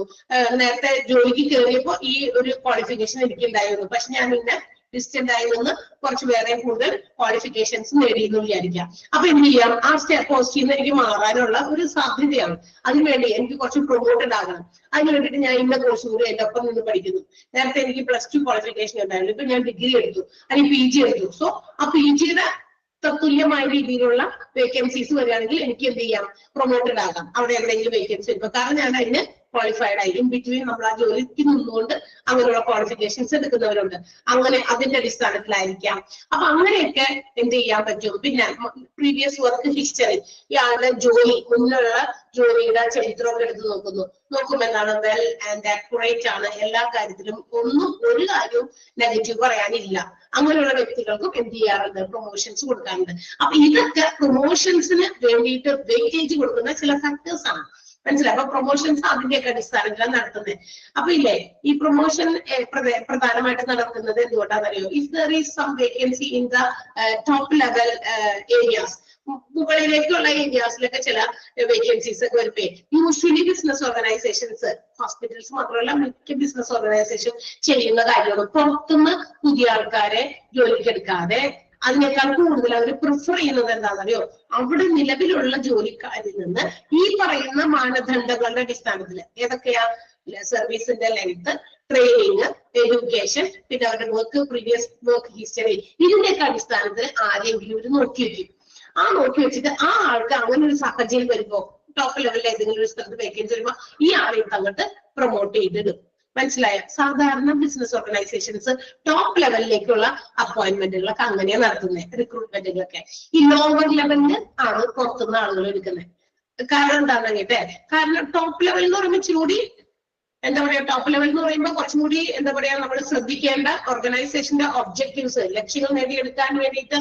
നേരത്തെ ജോലിക്ക് കയറിയപ്പോ ഈ ഒരു ക്വാളിഫിക്കേഷൻ എനിക്ക് ഉണ്ടായിരുന്നു, പക്ഷെ ഞാൻ പിന്നെ ഡിസ്റ്റന്റ് ആയി നിന്ന് കുറച്ച് വേറെ കൂടുതൽ ക്വാളിഫിക്കേഷൻസ് നേടിയെന്ന് വിചാരിക്കാം. അപ്പൊ എന്ത് ചെയ്യാം? ആ പോസ്റ്റിൽ നിന്ന് എനിക്ക് മാറാനുള്ള ഒരു സാധ്യതയാണ്. അതിനുവേണ്ടി എനിക്ക് കുറച്ച് പ്രൊമോട്ടഡ് ആകണം. അതിന് വേണ്ടിയിട്ട് ഞാൻ ഇന്ന കോഴ്സ് കൂടി എന്റെ ഒപ്പം നിന്ന് പഠിക്കുന്നു. നേരത്തെ എനിക്ക് +2 ക്വാളിഫിക്കേഷൻ ഉണ്ടായിരുന്നു, ഇപ്പൊ ഞാൻ ഡിഗ്രി എടുത്തു, അല്ലെങ്കിൽ PG എടുത്തു. സോ ആ PGയുടെ തുല്യമായ രീതിയിലുള്ള വേക്കൻസീസ് വരികയാണെങ്കിൽ എനിക്ക് എന്ത് ചെയ്യാം? പ്രൊമോട്ടഡ് ആകാം. അവിടെ എവിടെയെങ്കിലും വേക്കൻസി എടുക്കും. കാരണം ഞാൻ അതിന് ക്വാളിഫൈഡ് ആയി. ഇൻ ബിറ്റ്വീൻ നമ്മൾ ആ ജോലിക്ക് നിന്നുകൊണ്ട് അങ്ങനെയുള്ള ക്വാളിഫിക്കേഷൻസ് എടുക്കുന്നവരുണ്ട്. അങ്ങനെ അതിന്റെ അടിസ്ഥാനത്തിലായിരിക്കാം. അപ്പൊ അങ്ങനെയൊക്കെ എന്ത് ചെയ്യാൻ പറ്റും. പിന്നെ പ്രീവിയസ് വർക്ക് ഹിസ്റ്ററി, ഇയാളുടെ ജോലി, മുന്നിലുള്ള ജോലിയുടെ ചരിത്രമൊക്കെ എടുത്ത് നോക്കുമ്പോൾ എന്താണ് വെൽ ആൻഡ് അക്യുറേറ്റ് ആണ്, എല്ലാ കാര്യത്തിലും ഒരു കാര്യവും നെഗറ്റീവ് പറയാനില്ല. അങ്ങനെയുള്ള വ്യക്തികൾക്കും എന്ത് ചെയ്യാറുണ്ട്, പ്രൊമോഷൻസ് കൊടുക്കാറുണ്ട്. അപ്പൊ ഇതൊക്കെ പ്രൊമോഷൻസിന് വേണ്ടിയിട്ട് വെയിറ്റേജ് കൊടുക്കുന്ന ചില ഫാക്ടേഴ്സ് ആണ്. മനസ്സിലായി. അപ്പൊ പ്രൊമോഷൻസ് അതിന്റെയൊക്കെ അടിസ്ഥാനത്തിലാണ് നടത്തുന്നത്. അപ്പൊ ഇല്ലേ, ഈ പ്രൊമോഷൻ പ്രധാനമായിട്ട് നടക്കുന്നത് എന്തുകൊണ്ടാണെന്നറിയോ, if there is some vacancy in the top level areas, മുകളിലേക്കുള്ള ഏരിയാസിലൊക്കെ ചില വേക്കൻസീസ് ഒക്കെ വരുമ്പേ യൂഷ്വലി ബിസിനസ് ഓർഗനൈസേഷൻസ്, ഹോസ്പിറ്റൽസ് മാത്രമല്ല മിക്ക ബിസിനസ് ഓർഗനൈസേഷൻ ചെയ്യുന്ന കാര്യമാണ് പുറത്തുനിന്ന് പുതിയ ആൾക്കാരെ ജോലിക്ക് എടുക്കാതെ അതിനേക്കാൾ കൂടുതൽ അവർ പ്രിഫർ ചെയ്യുന്നത് എന്താണെന്നറിയോ, അവിടെ നിലവിലുള്ള ജോലിക്കാരിൽ നിന്ന് ഈ പറയുന്ന മാനദണ്ഡങ്ങളുടെ അടിസ്ഥാനത്തിൽ ഏതൊക്കെയാ, സർവീസിന്റെ ലെങ്ത്, ട്രെയിനിങ്, എഡ്യൂക്കേഷൻ, പിന്നെ അവരുടെ പ്രീവിയസ് വർക്ക് ഹിസ്റ്ററി, ഇതിന്റെയൊക്കെ അടിസ്ഥാനത്തിൽ ആരെങ്കിലും ഒരു നോക്കി വെക്കും. ആ നോക്കി വെച്ചിട്ട് ആ ആൾക്ക് അങ്ങനെ ഒരു സാഹചര്യം വരുമ്പോ, ടോപ്പ് ലെവലിൽ ഏതെങ്കിലും ഒരു സ്ഥലത്ത് വേക്കൻസി വരുമ്പോ ഈ ആളെ അങ്ങോട്ട് പ്രൊമോട്ട് ചെയ്തിടും. മനസ്സിലായ. സാധാരണ ബിസിനസ് ഓർഗനൈസേഷൻസ് ടോപ്പ് ലെവലിലേക്കുള്ള അപ്പോയിന്റ്മെന്റുകളൊക്കെ അങ്ങനെയാണ് നടത്തുന്നത്, റിക്രൂട്ട്മെന്റുകളൊക്കെ. ഈ ലോവർ ലെവലില് ആണ് പുറത്തുനിന്ന് ആളുകൾ എടുക്കുന്നത്. കാരണം എന്താണെന്ന് കേട്ടെ, കാരണം ടോപ്പ് ലെവൽ എന്ന് പറയുമ്പോൾ ഇച്ചിരി എന്താ പറയാ, ടോപ്പ് ലെവൽ എന്ന് പറയുമ്പോൾ കുറച്ചും കൂടി എന്താ പറയാ, നമ്മൾ ശ്രദ്ധിക്കേണ്ട ഓർഗനൈസേഷന്റെ ഒബ്ജക്റ്റീവ്സ്, ലക്ഷ്യങ്ങൾ നേടിയെടുക്കാൻ വേണ്ടിയിട്ട്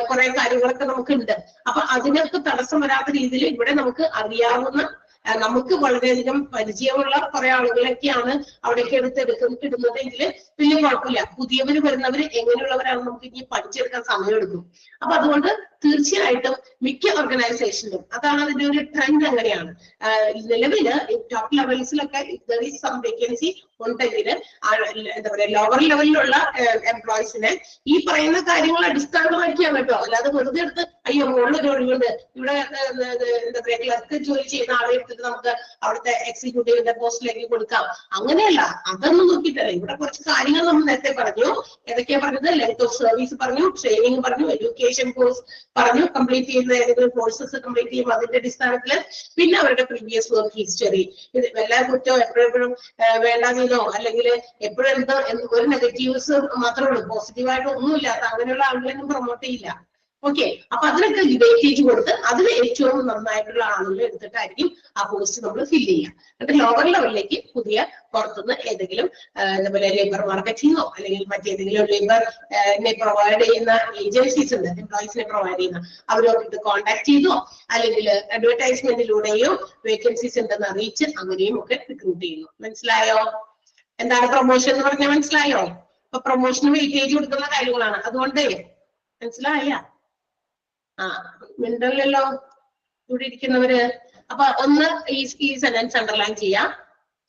കുറെ കാര്യങ്ങളൊക്കെ നമുക്കുണ്ട്. അപ്പൊ അതിനൊക്കെ തടസ്സം വരാത്ത രീതിയിൽ ഇവിടെ നമുക്ക് അറിയാവുന്ന, നമുക്ക് വളരെയധികം പരിചയമുള്ള കുറെ ആളുകളൊക്കെയാണ് അവിടേക്ക് ഇടുന്നതെങ്കിൽ വലിയ കുഴപ്പമില്ല. പുതിയവർ വരുന്നവര് എങ്ങനെയുള്ളവരാണ് നമുക്ക് ഇനി പഠിച്ചെടുക്കാൻ സമയമെടുക്കും. അപ്പൊ അതുകൊണ്ട് തീർച്ചയായിട്ടും മിക്ക ഓർഗനൈസേഷനിലും അതാണ് അതിന്റെ ഒരു ട്രെൻഡ്. അങ്ങനെയാണ് നിലവില് ടോപ്പ് ലെവൽസിലൊക്കെ സം വേക്കൻസി ഉണ്ടെങ്കിൽ എന്താ പറയാ, ലോവർ ലെവലിലുള്ള എംപ്ലോയീസിനെ ഈ പറയുന്ന കാര്യങ്ങൾ അടിസ്ഥാനമാക്കിയാണ് കേട്ടോ. അല്ലാതെ വെറുതെ എടുത്ത് അയ്യോ മുകളിൽ ഒഴിവുണ്ട്, ഇവിടെ എന്താ പറയാ ക്ലർക്ക് ജോലി ചെയ്യുന്ന ആളെ എടുത്തിട്ട് നമുക്ക് അവിടുത്തെ എക്സിക്യൂട്ടീവിന്റെ പോസ്റ്റിലേക്ക് കൊടുക്കാം, അങ്ങനെയല്ല. അതൊന്നും നോക്കിയിട്ടല്ല. ഇവിടെ കുറച്ച് കാര്യങ്ങൾ നമ്മൾ നേരത്തെ പറഞ്ഞു. ഏതൊക്കെയാ പറഞ്ഞത്, ലെങ്ത് ഓഫ് സർവീസ് പറഞ്ഞു, ട്രെയിനിങ് പറഞ്ഞു, എഡ്യൂക്കേഷൻ കോഴ്സ് പറഞ്ഞു, കംപ്ലീറ്റ് ചെയ്യുന്ന ഏതെങ്കിലും കോഴ്സസ് കംപ്ലീറ്റ് ചെയ്യുമ്പോൾ അതിന്റെ അടിസ്ഥാനത്തിൽ, പിന്നെ അവരുടെ പ്രീവിയസ് വർക്ക് ഹിസ്റ്ററി. ഇത് എല്ലാ കുറ്റവും എപ്പോഴും വേണ്ടാന്നോ അല്ലെങ്കിൽ എപ്പോഴും എന്താ ഒരു നെഗറ്റീവ്സ് മാത്രമേ ഉള്ളൂ, പോസിറ്റീവായിട്ട് ഒന്നുമില്ലാത്ത അങ്ങനെയുള്ള ആളുകളൊന്നും പ്രൊമോട്ട് ചെയ്യില്ല. ഓക്കെ. അപ്പൊ അതിനൊക്കെ വെയിറ്റേജ് കൊടുത്ത് അതിൽ ഏറ്റവും നന്നായിട്ടുള്ള ആളുകളെ എടുത്തിട്ടായിരിക്കും ആ പോസ്റ്റ് നമ്മൾ ഫില്ല് ചെയ്യുക. എന്നിട്ട് ലോവർ ലെവലിലേക്ക് പുതിയ പുറത്തുനിന്ന് ഏതെങ്കിലും എന്താ പറയുക ലേബർ മാർക്കറ്റിങ്ങോ അല്ലെങ്കിൽ മറ്റേതെങ്കിലും ലേബറിനെ പ്രൊവൈഡ് ചെയ്യുന്ന ഏജൻസീസ് ഉണ്ട്, എംപ്ലോയീസിനെ പ്രൊവൈഡ് ചെയ്യുന്ന, അവരോട്ട് കോൺടാക്ട് ചെയ്തോ അല്ലെങ്കിൽ അഡ്വർടൈസ്മെന്റിലൂടെയോ വേക്കൻസീസ് ഉണ്ടെന്ന് അറിയിച്ച് അങ്ങനെയും ഒക്കെ റിക്രൂട്ട് ചെയ്യുന്നു. മനസ്സിലായോ? എന്താണ് പ്രൊമോഷൻ എന്ന് പറഞ്ഞാൽ മനസ്സിലായോ? അപ്പൊ പ്രൊമോഷന് വെയിറ്റേജ് കൊടുക്കുന്ന കാര്യങ്ങളാണ്. അതുകൊണ്ട് മനസ്സിലായ? മിണ്ടല്ലോ ഇവിടെ ഇരിക്കുന്നവര്. അപ്പൊ ഒന്ന് ഈ സെന്റൻസ് അണ്ടർലൈൻ ചെയ്യാം.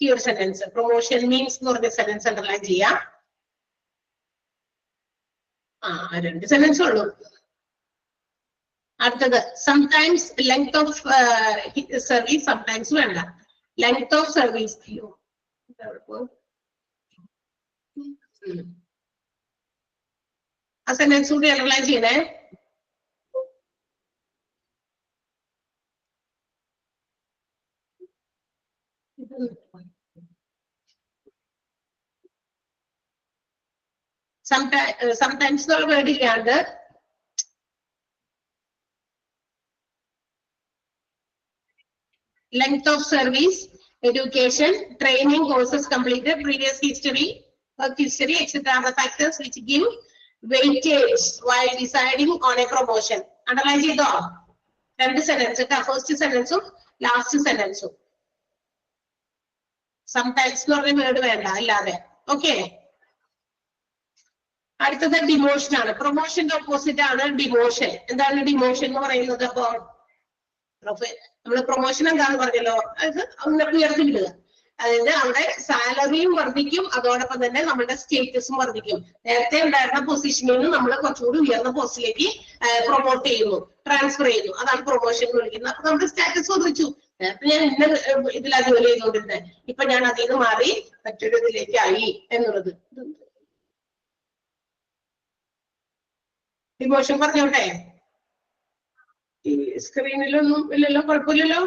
ഈ ഒരു സെന്റൻസ് പ്രൊമോഷൻ മീൻസ് എന്ന് പറഞ്ഞ സെന്റൻസ് അണ്ടർലൈൻ ചെയ്യാം. 2 സെന്റൻസ് ഉള്ളൂ. അടുത്തത് sometimes length of service, sometimes വേണ്ട, ലെങ്ത് ഓഫ് സർവീസ്. ആ സെന്റൻസ് കൂടി അണ്ടർലൈൻ ചെയ്യണേ. sometimes എന്നുള്ള വേർഡ് ഇല്ലാണ്ട് length of service, education, training, courses completed, previous history, work history, etc. are the factors which give weightage while deciding on a promotion. Underline ചെയ്തോ? 2 sentence, first സെന്റൻസും last സെന്റൻസും. Sometimes എന്ന് പറഞ്ഞ word വേണ്ട അല്ലാതെ. Okay. അടുത്തത് demotion ആണ്. പ്രൊമോഷന്റെ opposite ആണ് demotion. എന്താണ് demotion എന്ന് പറയുന്നത്? അപ്പൊ നമ്മള് പ്രൊമോഷൻ എന്താന്ന് പറഞ്ഞല്ലോ, അത് ഉയർത്തിവിടുക. അതായത് അവിടെ സാലറിയും വർദ്ധിക്കും, അതോടൊപ്പം തന്നെ നമ്മുടെ സ്റ്റേറ്റസും വർദ്ധിക്കും. നേരത്തെ ഉണ്ടായിരുന്ന പൊസിഷനിൽ നിന്ന് നമ്മൾ കുറച്ചുകൂടി ഉയർന്ന പോസ്റ്റിലേക്ക് പ്രൊമോട്ട് ചെയ്യുന്നു, ട്രാൻസ്ഫർ ചെയ്യുന്നു. അതാണ് പ്രൊമോഷൻ എന്ന് വിളിക്കുന്നത്. അപ്പൊ നമ്മുടെ സ്റ്റാറ്റസ് വർദ്ധിച്ചു. നേരത്തെ ഞാൻ ഇന്ന ഇതിലാ ജോലി ചെയ്തുകൊണ്ടിരുന്നത്, ഇപ്പൊ ഞാൻ അതിൽ നിന്ന് മാറി മറ്റൊരു ഇതിലേക്ക് ആയി എന്നുള്ളത്. ഡിമോഷൻ പറഞ്ഞോട്ടെ? ഈ സ്ക്രീനിലൊന്നും ഇല്ലല്ലോ, കുഴപ്പമില്ലല്ലോ.